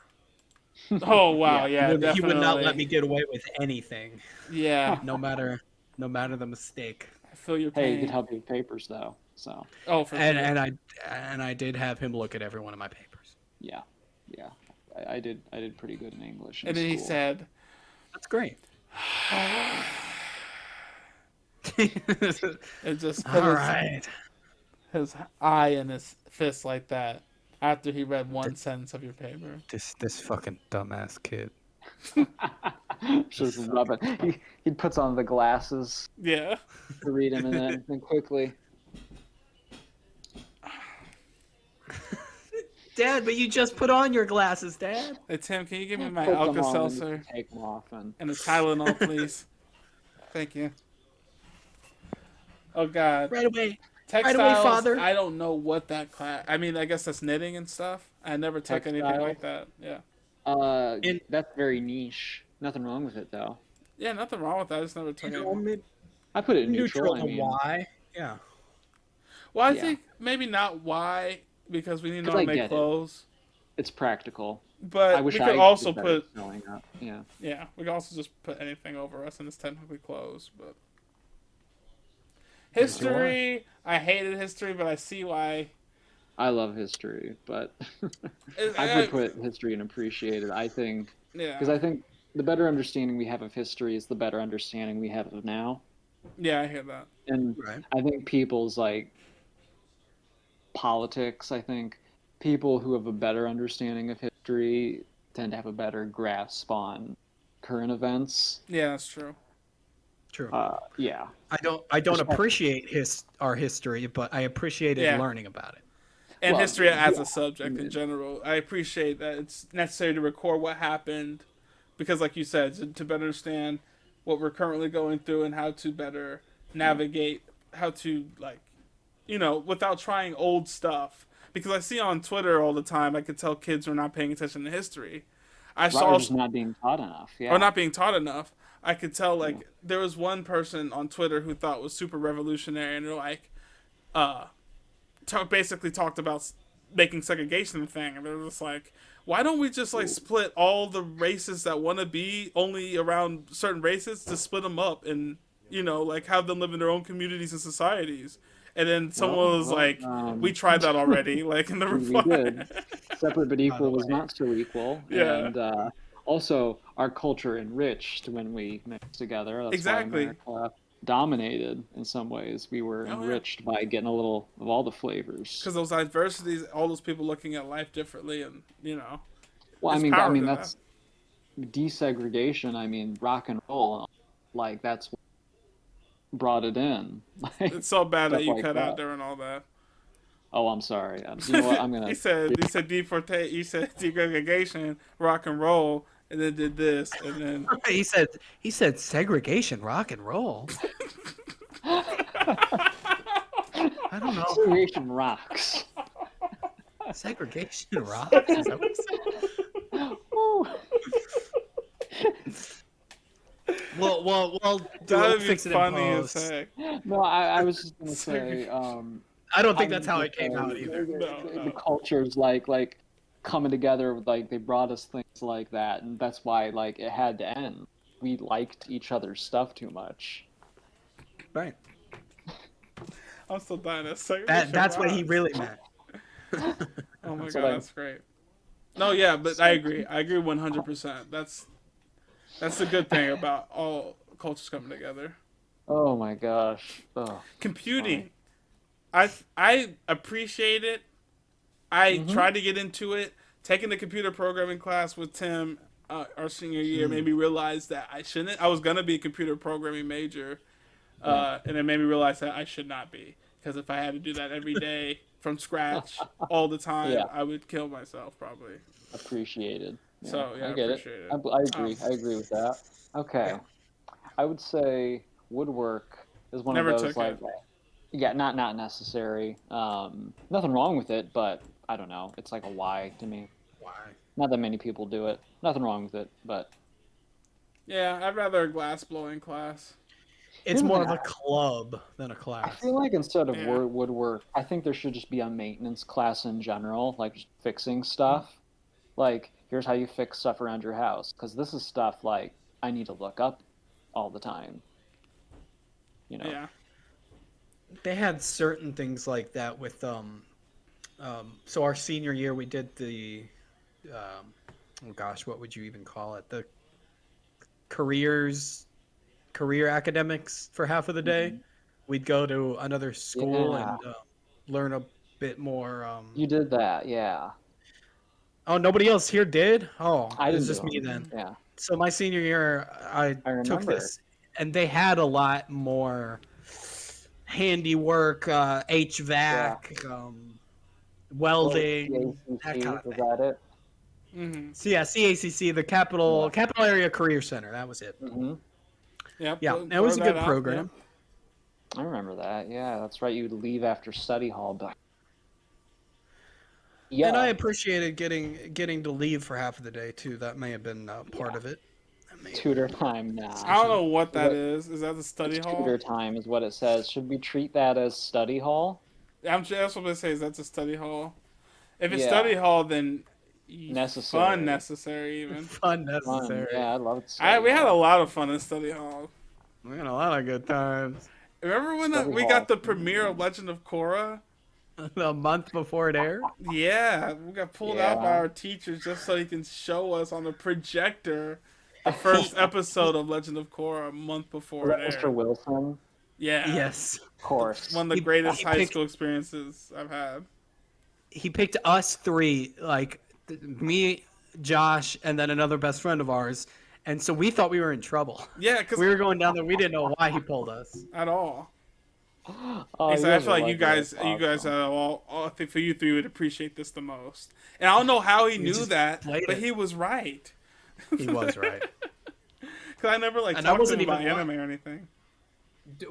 Oh wow. Yeah. He Yeah. would, he would not let Definitely. me get away with anything, Yeah. no matter no matter the mistake. I feel your Hey, you pain. could help you with papers though. So Oh, for And sure. I did have him look at every one of my papers. yeah, yeah. I did pretty good in English in And then he school. said, That's great. and just put All right. his eye in his fist like that after he read one sentence of your paper. This fucking dumbass kid. Just love it. He puts on the glasses Yeah. to read him, and then quickly. Dad, but you just put on your glasses, Dad. Hey, Tim, can you give me my Put them on and Alka-Seltzer take them off, and and a Tylenol, please? Thank you. Oh, God. Right away. Textiles, Right away, Father. I don't know what that class... I mean, I guess that's knitting and stuff. I never took anything Textiles? like that. Yeah. that's very niche. Nothing wrong with it though. Yeah, nothing wrong with that. I just never took it. I put it in Neutral neutral. to I mean, why? Yeah. Well, I Yeah. think maybe not why, because we need to know 'Cause how I to make get it. clothes. it's practical. But I wish we I could did also better put... at showing up. Yeah. Yeah, we could also just put anything over us, and it's technically clothes, but... History, I hated history, but I see why. I love history, but I could put history and appreciate it. I think Yeah. because I think the better understanding we have of history is the better understanding we have of now. Yeah, I hear that. And Right. I think people's like politics, I think people who have a better understanding of history tend to have a better grasp on current events. Yeah, that's true. True. Yeah. I don't appreciate our history, but I appreciated Yeah. learning about it. And Well, history as yeah, a subject in general. I appreciate that it's necessary to record what happened because, like you said, to better understand what we're currently going through and how to better navigate, how to, like, without trying old stuff. Because I see on Twitter all the time, I could tell kids are not paying attention to history. I saw... Or just not being taught enough. Yeah. Or not being taught enough. I could tell, like, there was one person on Twitter who thought was super revolutionary, and they're like, basically talked about making segregation a thing, and they're just like, why don't we just, like, split all the races that want to be only around certain races to split them up and, like, have them live in their own communities and societies? And then someone was like, we tried that already, like, in the reply. We did. Separate but equal was not so equal. Yeah. And also, our culture enriched when we mixed together. That's Exactly. why America dominated in some ways. We were enriched by getting a little of all the flavors. Because those diversities, all those people looking at life differently, and, Well, there's I power mean to that's desegregation. I mean, rock and roll, like that's what brought it in. It's so bad that Stuff you like cut out that. during all that. Oh, I'm sorry. You know what? I'm gonna. he said desegregation, rock and roll, and then did this, and then He said segregation, rock and roll. I don't know. Segregation rocks. Segregation rock. Is that what he said? Well, that would be fix it in funny as post. heck. No, I was just gonna say. I don't think that's how it came out either. The cultures like coming together, like they brought us things like that, and that's why like it had to end. We liked each other's stuff too much. Right. I'm still dying at segregation. That's what he rocks. really meant. Oh my So, god, like- that's great. No, yeah, but I agree. I agree 100%. That's the good thing about all cultures coming together. Oh my gosh. Oh. Computing. I appreciate it. I tried to get into it. Taking the computer programming class with Tim our senior year made me realize that I shouldn't. I was gonna be a computer programming major, and it made me realize that I should not be, because if I had to do that every day from scratch all the time, Yeah. I would kill myself probably. Appreciated. Yeah, So, yeah, I get appreciate it. I agree. I agree with that. Okay. I would say woodwork is one Never of those took like it. yeah, not necessary. Nothing wrong with it, but I don't know. It's like a why to me. Why? Not that many people do it. Nothing wrong with it, but Yeah, I'd rather a glass blowing class. It's Here's more the of a thing. club than a I class. feel like instead of Yeah. woodwork, I think there should just be a maintenance class in general, like just fixing stuff. Like, here's how you fix stuff around your house, because this is stuff like I need to look up all the time. Yeah. They had certain things like that with so our senior year we did the oh gosh, what would you even call it? The career academics for half of the day. Mhm. We'd go to another school Yeah, and learn a bit more. you did that. Yeah, Oh, nobody else here did? Oh, I it was didn't do just me them. then. Yeah, So my senior year, I I took remember. this, and they had a lot more handiwork, Yeah. HVAC, What was welding, that kind CACC? of Was thing. that it? Mm-hmm. So yeah, CACC, the Yeah. Capital Area Career Center. That was it. Hmm. Yep. Yeah, it Blur was a that good out. Yep. program. I remember that. Yeah, that's right. You'd leave after study hall, but And I yeah, appreciated getting to leave for half of the day too. That may have been part yeah. of it. That may have been Tutor part of time. the Nah. I don't decision. know what Is that that, is. Is that the it's study hall? tutor time, is what it says. Should we treat that as study hall? That's what I say. Is that's a study hall? If it's study Yeah, hall, then fun necessary. necessary even. Fun Fun. necessary. Yeah, I loved study We had a hall. lot of fun in study hall. We had a lot of good times. Remember when Study we got hall. the premiere of Legend of Korra? A month before it aired. Yeah, we got pulled out by Yeah. our teachers just so he can show us on the projector the first episode of Legend of Korra a month Was before it that Mr. aired. Wilson? Yeah, Yes, Of course. one of the he greatest he high picked school experiences I've had. us three, like me, Josh, and then another best friend of ours. And so we thought we were in trouble. Yeah, because We were going down there. We didn't know why he pulled us. at all. Oh, He you said, I guys feel are like lucky. That's you guys, awesome. I think for you three would appreciate this the most. And I don't know how he We knew just that, played but it. he was right. He was right. Because I never And I talked to wasn't him about even anime or anything.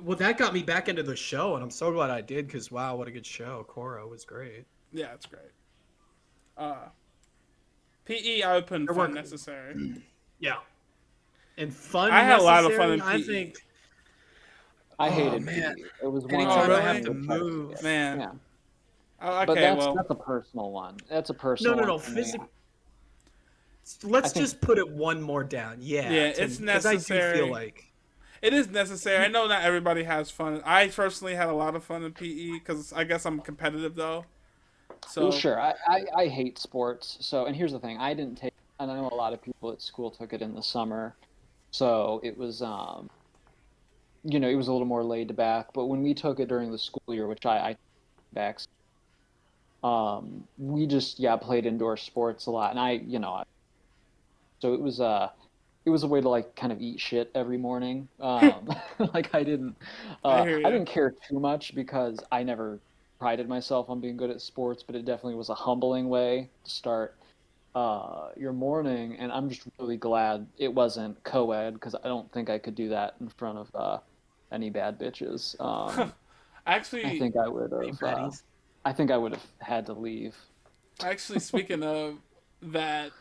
Well, that got me back into the show, and I'm so glad I did because wow, what a good show! Korra was great. Yeah, it's great. PE, I would put in There fun were- necessary. Yeah, and fun. I had a lot of fun necessary, in I PE. think. I Oh, hated man. PE. It was one Anytime of I my have to favorite subjects. move- Man. Yeah. Oh, But okay, well, that's a personal one. That's a No, personal no, no. one for me. Physics. Let's I think- just put it one more down. Yeah, it's because I do necessary. feel like it is necessary. I know not everybody has fun. I personally had a lot of fun in PE because I guess I'm competitive though. So Well, sure. I hate sports. So, and here's the thing. I didn't take, and I know a lot of people at school took it in the summer. So it was, it was a little more laid back. But when we took it during the school year, which I back, we just, played indoor sports a lot. And so it was a way to like kind of eat shit every morning. Like I hear I you. didn't care too much because I never prided myself on being good at sports, but it definitely was a humbling way to start your morning. And I'm just really glad it wasn't co-ed because I don't think I could do that in front of any bad bitches. I actually, think I would Hey, have. fatties. I think I would have had to leave. speaking of that,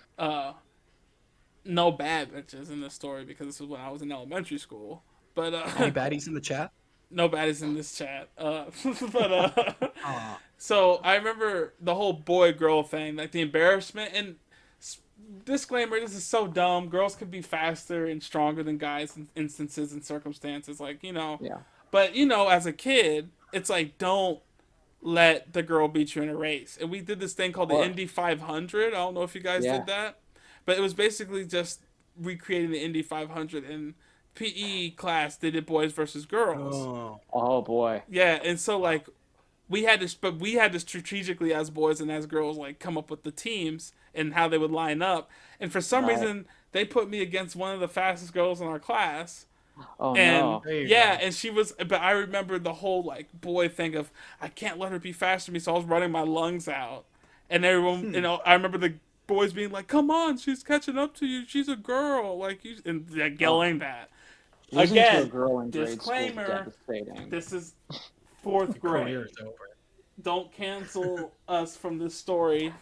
no bad bitches in this story because this is when I was in elementary school. But Any baddies in the chat? no baddies in this chat. But Aw. so I remember the whole boy girl thing, like the embarrassment and disclaimer: this is so dumb. Girls can be faster and stronger than guys in instances and circumstances, like Yeah. But as a kid, it's like don't let the girl beat you in a race. And we did this thing called the Or- Indy 500. I don't know if you guys Yeah. did that, but it was basically just recreating the Indy 500 in PE class. They did boys versus girls. Oh. Oh boy. Yeah, and so like we had to strategically as boys and as girls like come up with the teams and how they would line up. And for some Right. reason, they put me against one of the fastest girls in our class. Oh And no. There you yeah, go. and she was, but I remember the whole like boy thing of I can't let her be faster than me, so I was running my lungs out, and everyone, I remember the boys being like, "Come on, she's catching up to you. She's a girl," like you, and like, yelling that. Losing to a Again, girl in grade school is disclaimer, devastating. This is fourth grade. Career's over. Don't cancel us from this story.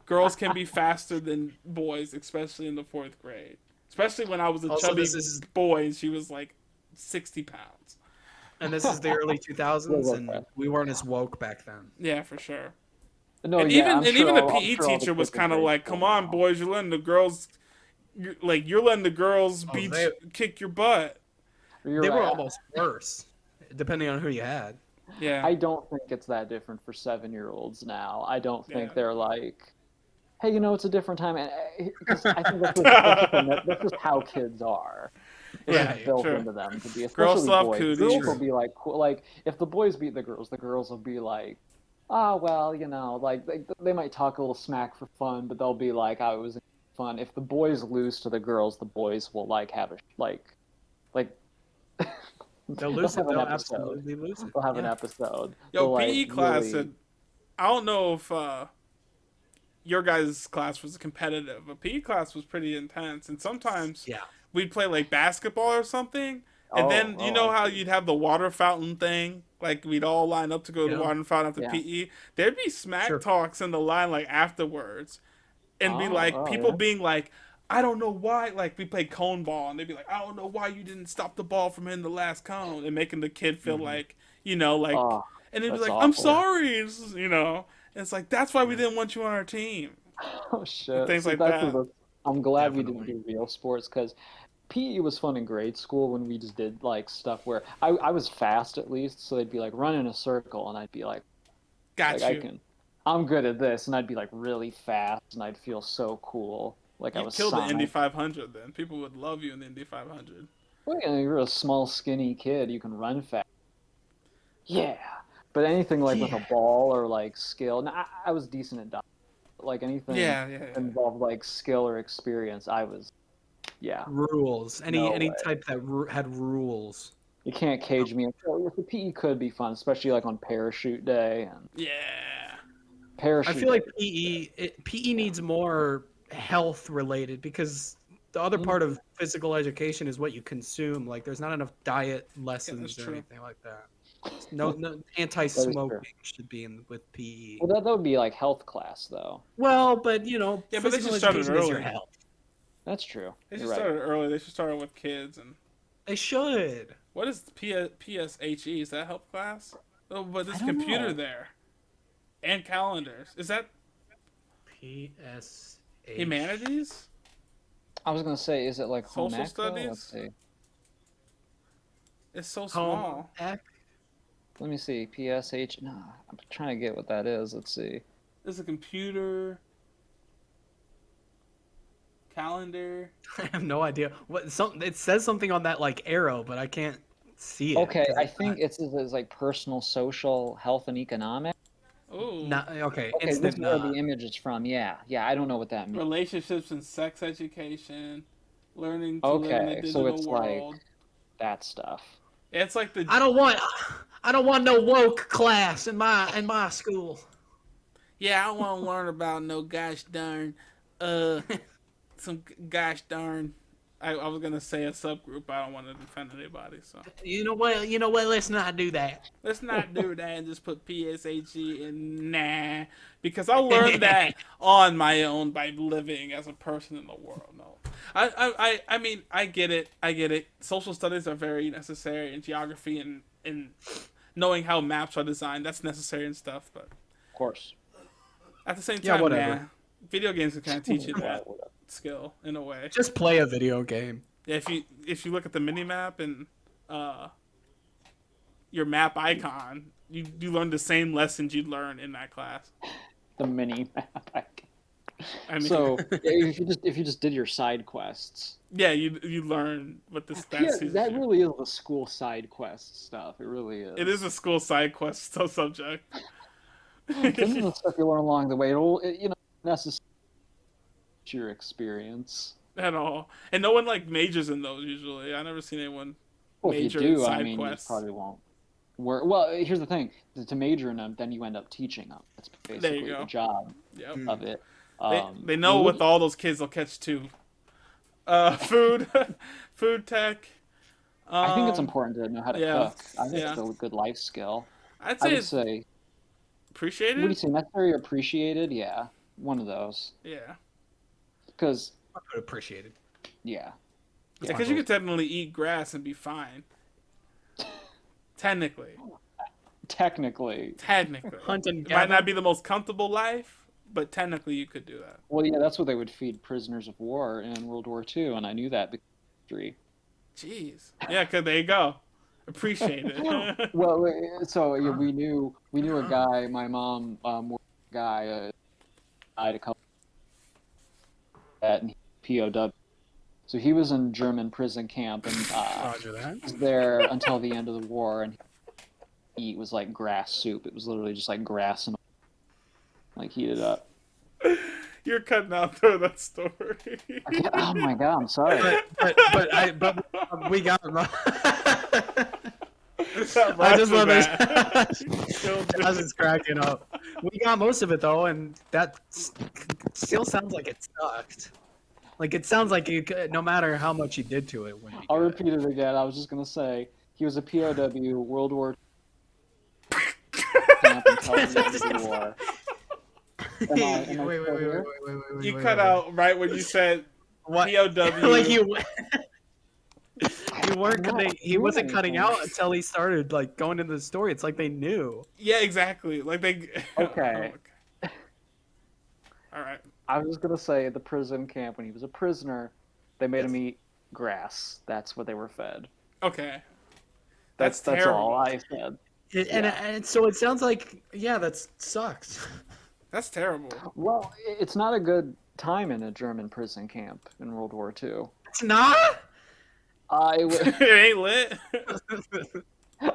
Girls can be faster than boys, especially in the fourth grade. Especially when I was a Also, chubby this is boy and she was like 60 pounds. the early 2000s, Yeah, and okay. we weren't as woke back then. Yeah, for sure. No, And yeah, I'm even sure the all- I'm PE sure all the teacher was kids in kind of grade like, school "Come on, now. boys, you're letting the girls, kick your butt." They were You're almost worse. depending on who you had. Yeah. I don't think it's that different for 7-year-olds now. I don't think Yeah. they're like, hey, it's a different time, and because I think that's just how kids are. It's Yeah, just built true. into them to be, Girls especially still have boys. cooties. Girls will be like, cool. Like if the boys beat the girls will be like, oh well, like they might talk a little smack for fun, but they'll be like, oh, it was fun. If the boys lose to the girls, the boys will like have a like They'll they'll lose it. have an They'll episode. absolutely lose it. They'll have an Yeah. episode. Yo, They'll like PE class, really. I don't know if your guys' class was competitive, but PE class was pretty intense. And sometimes Yeah. we'd play like basketball or something. And then you know I how see. you'd have the water fountain thing? Like we'd all line up to go to the Yeah. water fountain after Yeah. PE. There'd be smack Sure. talks in the line like afterwards. And be like people Yeah. being like, I don't know why, like we played cone ball and they'd be like, I don't know why you didn't stop the ball from hitting the last cone, and making the kid feel like, like, Oh, and they'd be that's like, I'm awful. sorry, and it's like, that's why we didn't want you on our team. Oh shit! Things See, like that's that. I'm glad we didn't Definitely. do real sports because PE was fun in grade school when we just did like stuff where I was fast at least, so they'd be like run in a circle and I'd be like Got you. I'm good at this, and I'd be like really fast and I'd feel so cool, like I You'd was kill the Indy Sonic. 500 then. People would love you in the Indy 500. Well, you're a small skinny kid, you can run fast. Yeah, but anything like with a Yeah. ball or like skill, and I was decent at dodgeball, but like anything Yeah, yeah, that yeah. involved like skill or experience, yeah, Rules. no Any way. type that had rules. You can't cage me. So the PE could be fun, especially like on parachute day and Yeah. I parachute feel day. like PE needs more health related because the other part of physical education is what you consume. Like there's not enough diet Yeah, that's lessons or true. anything like that. No That is anti-smoking true. should be in with PE. Well, that would be like health class though. Well, but Yeah, but they physical should start it education is your early. health. That's true. They You're should right. start it early. They should start it with kids. And They should. what is PSHE? Is that health class? Oh, but there's I a don't computer know. there. And calendars. Is that PSH. humanities? I was gonna say, is it like home Social ec though? Let's studies? see. It's so Home small. ec. Let me see. PSH. No, I'm trying to get what that is. Let's see. There's a computer. Calendar. I have no idea what it says something on that like arrow, but I can't see it. Okay, 'Cause I think it's like personal, social, health, and economic. Ooh. not okay. Okay, this Instant is where nah. the image is from. Yeah, yeah. I don't know what that means. Relationships and sex education. Learning to live in a Okay, so digital it's like world. that stuff. It's like the I don't want no woke class in my school. yeah. I don't want to learn about no gosh darn, some gosh darn. I was gonna say a subgroup. But I don't want to defend anybody, so You know what? Let's not do that. let's not do that and just put PSHE in nah, because I learned that on my own by living as a person in the world. No, I mean I get it. I get it. Social studies are very necessary, and geography and knowing how maps are designed, that's necessary and stuff. But Of course. at the same Yeah, time, whatever. nah, video games can kind of teach you Yeah, that skill in a way. Just play a video game. Yeah, if you look at the mini map and your map icon, you learn the same lessons you'd learn in that class. the mini map. I mean, So yeah, if you just did your side quests, yeah, you learn what this yeah, teaches that you. really is the school side quest stuff. It really is. It is a school side quest subject. Some of the stuff you learn along the way, necessary to your experience. At all, and no one like majors in those usually. I never seen anyone Well, if you major in do, side I mean, quests. you probably won't. Well, here's the thing: to major in them, then you end up teaching them. That's There you basically go. the job Yep. of it. They know with all those kids they'll catch two. Food, food tech. I think it's important to know how to yeah, cook. I think yeah. it's a good life skill. I'd I say would it's say, what do appreciated. you say? Necessary or appreciated? Yeah, one of those. Yeah. Because I would appreciate it. yeah, Because you could technically eat grass and be fine. Technically. technically. Hunt and It might gather. not be the most comfortable life, but technically you could do that. Well, yeah, that's what they would feed prisoners of war in World War II, and I knew that because of history. Jeez. Yeah, cause there you go. appreciate it. Well, so yeah, we knew a guy. My mom worked with a guy died a couple and POW. So he was in German prison camp and Roger that. was there until the end of the war. And he eat was like grass soup. It was literally just like grass and like heated up. You're cutting out through that story. Okay, oh my god, I'm sorry. But we got. That I just love rhymes it. with that. Still do. I was just cracking up. We got most of it though, and that still sounds like it sucked. Like it sounds like no matter how much you did to it, wouldn't be I'll good. repeat it again. I was just gonna say he was a POW, World War camp until the end of the war. Am I Wait, still here? You cut out right when you said What? POW. Like you weren't. I'm not He wasn't doing cutting anything. out until he started like going into the story. It's like they knew. Yeah, exactly. Like they. Okay. Oh, okay. All right. I was just gonna say the prison camp when he was a prisoner, they made him eat grass. That's what they were fed. Okay. That's terrible. all I said. And so it sounds like that sucks. That's terrible. Well, it's not a good time in a German prison camp in World War II. It's not. It ain't lit.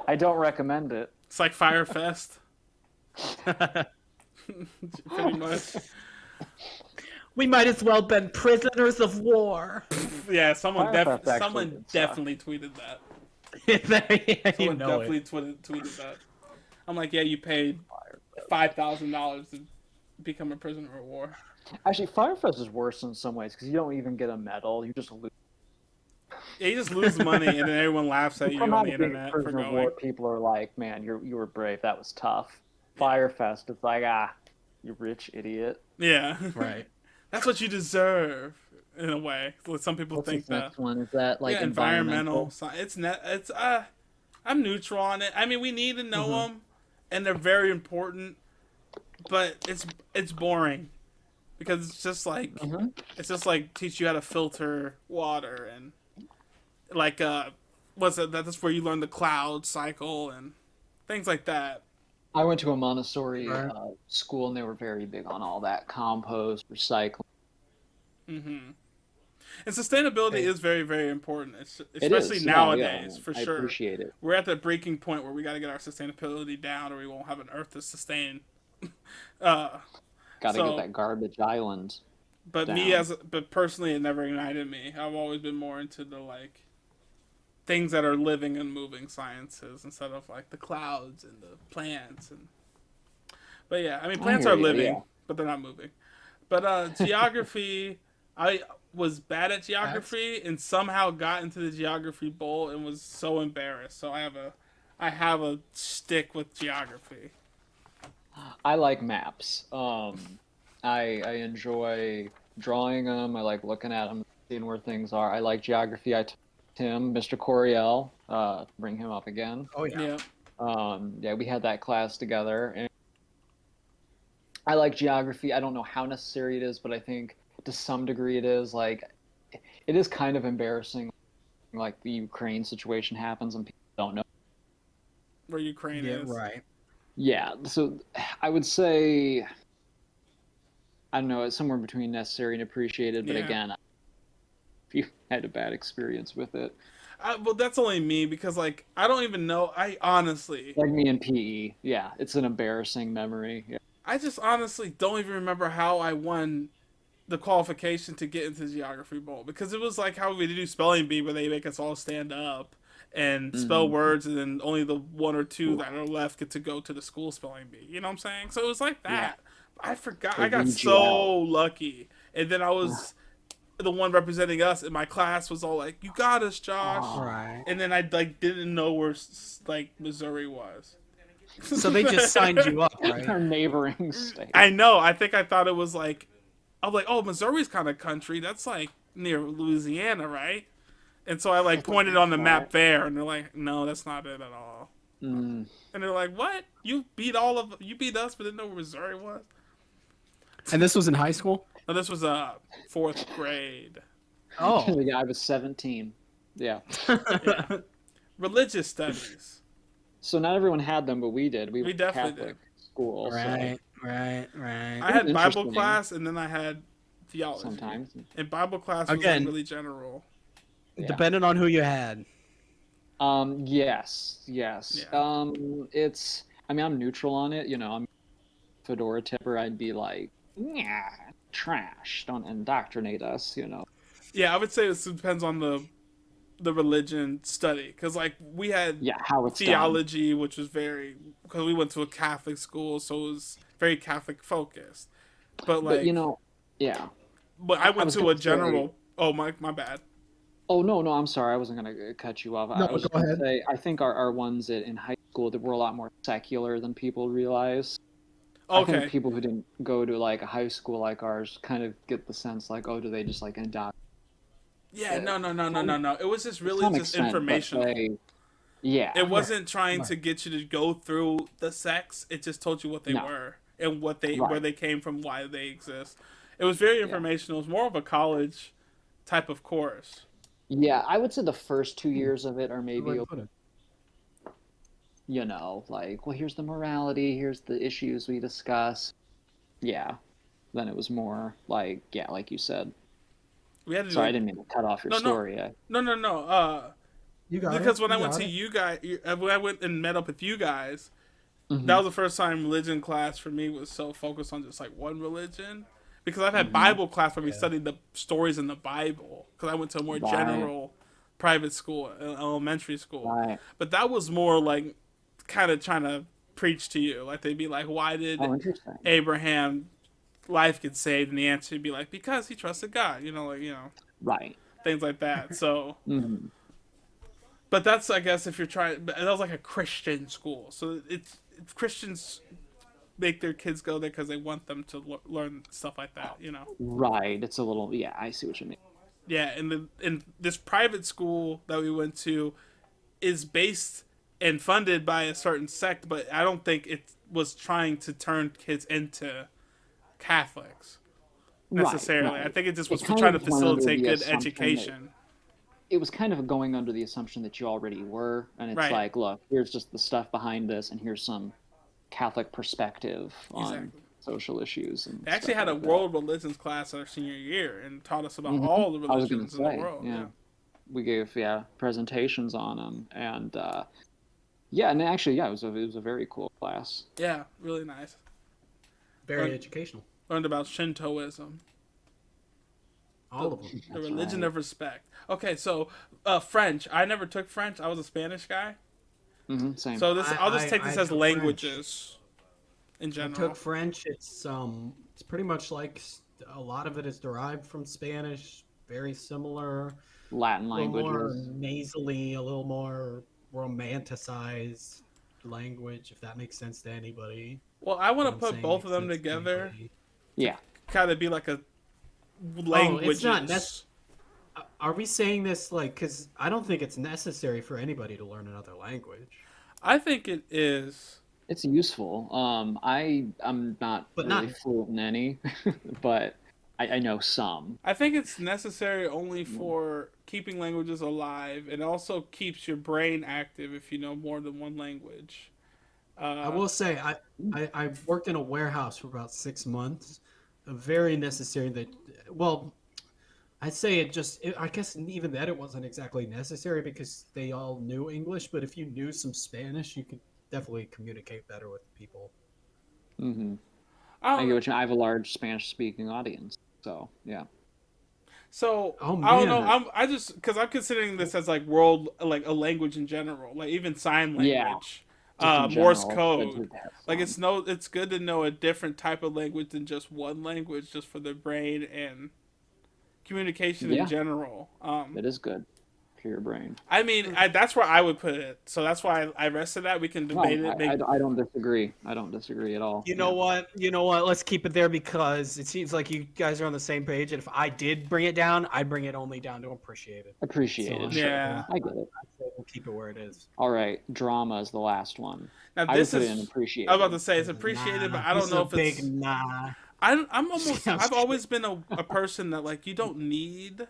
I don't recommend it. It's like Firefest. Pretty much. We might as well been prisoners of war. Yeah, someone Firefest actually did suck. definitely tweeted that. You Someone know definitely it. tweeted that. I'm like, yeah, you paid $5,000 to become a prisoner of war. Actually, Firefest is worse in some ways because you don't even get a medal. You just lose. Yeah, you just lose money, and then everyone laughs at you Come on out the of being internet for prisoner of going. war, people are like, "Man, you were brave. That was tough." Firefest, it's like, you rich idiot. Yeah, Right. That's what you deserve in a way. Some people What's think the that. next one? Is that like Yeah, environmental. It's I'm neutral on it. I mean, we need to know them, and they're very important, but it's boring because it's just like teach you how to filter water and like what's it? That's where you learn the cloud cycle and things like that. I went to a Montessori Right. school, and they were very big on all that compost, recycling. Mm-hmm. And sustainability Okay. is very, very important, It especially is, nowadays, yeah, for I sure. appreciate it. We're at that breaking point where we got to get our sustainability down, or we won't have an Earth to sustain. Got to So- get that garbage island. But Down. but personally, it never ignited me. I've always been more into the things that are living and moving sciences instead of like the clouds and the plants and. But yeah, I mean, plants hear are you, living, yeah. but they're not moving. But geography, I was bad at geography and somehow got into the geography bowl and was so embarrassed. So I have a stick with geography. I like maps. I enjoy drawing them. I like looking at them, seeing where things are. I like geography. I took Tim, Mr. Coriel, bring him up again. Oh yeah. Yeah. We had that class together, and I like geography. I don't know how necessary it is, but I think to some degree it is. Like, it is kind of embarrassing. Like the Ukraine situation happens and people don't know. Where Ukraine Yeah. is. Right. Yeah, so I would say, I don't know, it's somewhere between necessary and appreciated, but Yeah. again, if you had a bad experience with it, Well, that's only me because I don't even know. I honestly, like me in PE, yeah, it's an embarrassing memory. Yeah. I just honestly don't even remember how I won the qualification to get into the geography bowl because it was like how we do spelling bee where they make us all stand up and spell words, and then only the one or two that are left get to go to the school spelling bee. You know what I'm saying? So it was like that. I forgot. They I got read you so lucky, and then I was the one representing us, and my class was all like, "You got us, Josh." Right. And then I didn't know where Missouri was. So they just signed you up, right? Our neighboring state. I know. I think I thought it was I was like, oh, Missouri's kind of country. That's near Louisiana, right? And so I pointed on the map there, and they're like, no, that's not it at all. Mm. And they're like, what? You beat us, but didn't know where Missouri was? And this was in high school. No, this was fourth grade. Oh. The guy was 17. Yeah. Yeah. religious studies. So not everyone had them, but we did. We We went to definitely Catholic did. school, Right, so right. I it was had Bible interesting class and then I had theology. sometimes. And Bible class was like Again, really general. Yeah. depending on who you had. Yes. Yeah. It's. I mean, I'm neutral on it. I'm a fedora tipper. I'd be like, yeah, trash. Don't indoctrinate us. Yeah, I would say it depends on the religion study because like we had Yeah, how it's done. theology, which was very because we went to a Catholic school, so it was very Catholic focused. But like, yeah. but I went was to gonna a general. Oh my bad. Oh no, I'm sorry. I wasn't gonna cut you off. No, I was just go gonna ahead. say I think our ones in high school that were a lot more secular than people realize. I think Okay. people who didn't go to like a high school like ours kind of get the sense like, oh, do they just like adopt? Yeah. No. It was just To really some just extent, but informational. yeah, It wasn't trying Right. to get you to go through the sects. It just told you what they No. were and what they where Right. they came from, why they exist. It was very Yeah. informational. It was more of a college type of course. Yeah, I would say the first 2 years of it are Good way maybe, to put it. like, well, here's the morality, here's the issues we discuss. Yeah. Then it was more like, yeah, like you said. We had to do Sorry, I like, didn't mean to cut off your story. no. You got Because it. when You I went got to it. you guys, when I went and met up with you guys, Mhm. that was the first time religion class for me was so focused on just like one religion. Because I've had Mhm. Bible class where we Yeah. studied the stories in the Bible. Because I went to a more Right. general private school, elementary school. Right. But that was more like kind of trying to preach to you. Like they'd be like, "Why did Oh, interesting. Abraham life get saved?" And the answer would be like, "Because he trusted God." Right. Things like that. So. Hmm. But that's, I guess, if you're trying. But that was like a Christian school, so it's Christians make their kids go there because they want them to learn stuff like that. Right. It's a little. Yeah, I see what you mean. Yeah, and in this private school that we went to is based and funded by a certain sect, but I don't think it was trying to turn kids into Catholics necessarily. Right. I think it just was kind trying to of went under facilitate the good assumption that- education. It was kind of going under the assumption that you already were, and it's Right. like, look, here's just the stuff behind this, and here's some Catholic perspective on Exactly. social issues. And They actually stuff had a like world religions class our senior year and taught us about Mhm. all the I was gonna religions in the say, world. yeah. Yeah. We gave presentations on them, and and actually, yeah, it was a very cool class. Yeah, really nice. Very Learn- educational. Learned about Shintoism, All of them. the That's religion right. of respect. Okay, so French. I never took French. I was a Spanish guy. Same. So I'll just take I this as took languages in I general. took French. It's pretty much like a lot of it is derived from Spanish. Very similar. Latin A little more languages. nasally, a little more romanticized language, if that makes sense to anybody. Well, I want What to I'm put saying both makes of them sense to together, anybody. Yeah. kind of be like a languages. not Are we saying this like because I don't think it's necessary for anybody to learn another language? I think it is. It's useful. I'm not But really not- fluent in any, but I know some. I think it's necessary only for keeping languages alive, and also keeps your brain active if you know more than one language. I will say I worked in a warehouse for about 6 months. Very necessary that well, I'd say I guess even that it wasn't exactly necessary because they all knew English, but if you knew some Spanish, you could definitely communicate better with people. Hmm. I I don't get what you. I have a large Spanish-speaking audience, so yeah. So Oh, I don't know. man. I just because I'm considering this as like world, like a language in general, like even sign Yeah, language, Just in Morse general, it's good code. to have Like some. it's good to know a different type of language than just one language, just for the brain and communication in Yeah. general. It is good for your brain. I mean, that's where I would put it. So that's why I rested that. We can No, debate it. I don't disagree. I don't disagree at all. You know what? You know what? Let's keep it there because it seems like you guys are on the same page. And if I did bring it down, I'd bring it only down to appreciate it. Appreciate So, it. Yeah. Sure. I get it. We'll keep it where it is. All right, drama is the last one. Now I would this put it in is. appreciated. I was about to say it's appreciated, but I This don't know is if a it's. big nah. I'm almost. I'm I've always been a person that like you don't need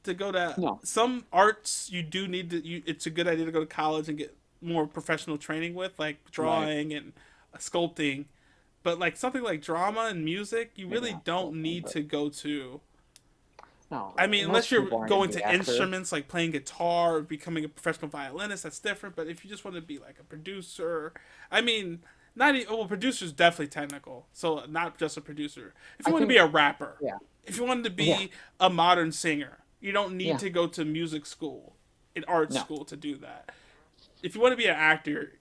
to go to No. some arts. You do need to. It's a good idea to go to college and get more professional training with, like drawing and sculpting. But like something like drama and music, you Maybe really not don't sculpting, need but- to go to. No, I mean, unless most you're people aren't gonna going be to actors. instruments like playing guitar or becoming a professional violinist, that's different. But if you just want to be like a producer, I mean, not well, producer's definitely technical, so not just a producer. If you want to be a rapper, Yeah. if you wanted to be Yeah. a modern singer, you don't need Yeah. to go to music school, in art No. school to do that. If you want to be an actor,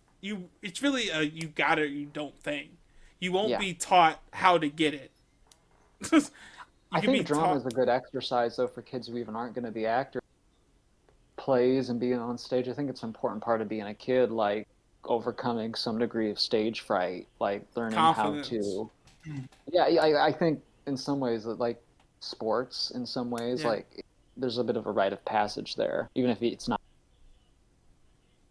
it's really a you got it, or you don't thing. You won't Yeah. be taught how to get it. I think drama is a good exercise, though, for kids who even aren't going to be actors. Plays and being on stage, I think it's an important part of being a kid, like overcoming some degree of stage fright, like learning Confidence. how to. Yeah, I think in some ways, that like sports, in some ways, Yeah. like there's a bit of a rite of passage there, even if it's not.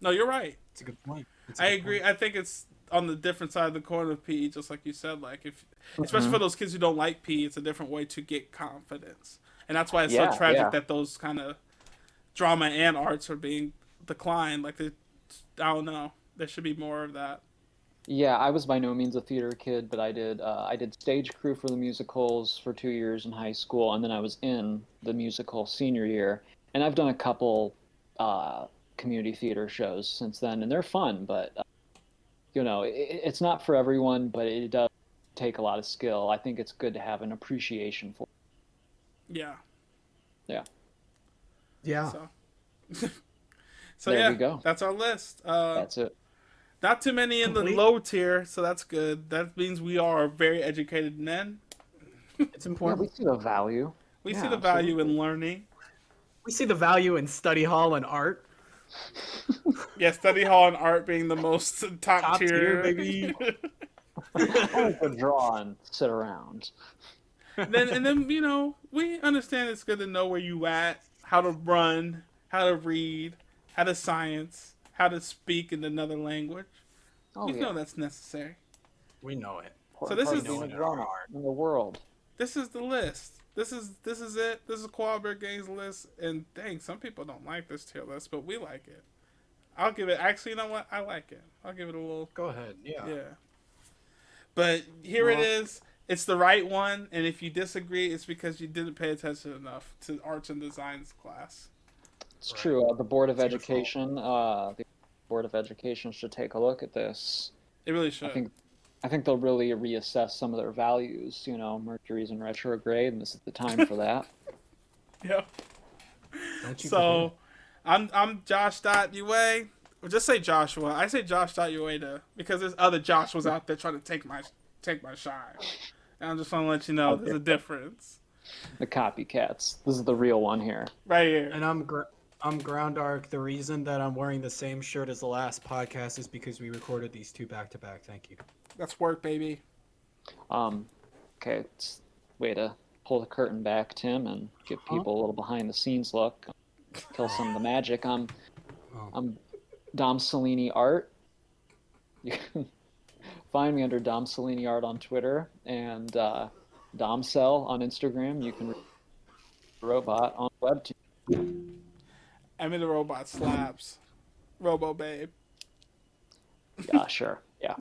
No, you're right. It's a good point. I agree. I think it's on the different side of the coin of PE, just like you said. Like if, especially for those kids who don't like PE, it's a different way to get confidence, and that's why it's so tragic that those kind of drama and arts are being declined. Like, I don't know. There should be more of that. Yeah, I was by no means a theater kid, but I did stage crew for the musicals for 2 years in high school, and then I was in the musical senior year, and I've done a couple community theater shows since then, and they're fun, but it's not for everyone, but it does take a lot of skill. I think it's good to have an appreciation for it. Yeah. Yeah. So There yeah, we go. that's our list. That's it. Not too many in the low tier, so that's good. That means we are very educated men. It's Yeah, important. we see the value. We Yeah, see the value absolutely. in learning. We see the value in study hall and art. Yeah, study hall and art being the most top tier, baby. I like to draw and sit around. and then we understand it's good to know where you at, how to run, how to read, how to science, how to speak in another language. Oh, We yeah. know that's necessary. We know it. So this Part is- of being Know a it in drama our heart. in the world. This is the list. This is it. This is Koala Bear Gang's list. And dang, some people don't like this tier list, but we like it. I'll give it. Actually, you know what? I like it. I'll give it a little. Go ahead. Yeah. Yeah. But here it Well- is. It's the right one, and if you disagree, it's because you didn't pay attention enough to arts and designs class. It's Right. true. The Board of It's your fault. Education, the Board of Education should take a look at this. It really should. I think they'll really reassess some of their values. Mercury's in retrograde, and this is the time for that. Yeah. Don't you So, I'm josh.ua. Or just say Joshua. I say josh.ua because there's other Joshuas out there trying to take my shine. And I just want to let you know there's a difference. The copycats. This is the real one here. Right here. And I'm Ground Arc. The reason that I'm wearing the same shirt as the last podcast is because we recorded these two back to back. Thank you. That's work, baby. Okay, it's way to pull the curtain back, Tim, and give people a little behind the scenes look. Kill some of the magic. I'm Dom Cellini Art. You can find me under Dom Cellini Art on Twitter and Domcell on Instagram. You can read Robot on WebTube. Emmy the Robot slaps. Robo Babe. Yeah, sure. Yeah.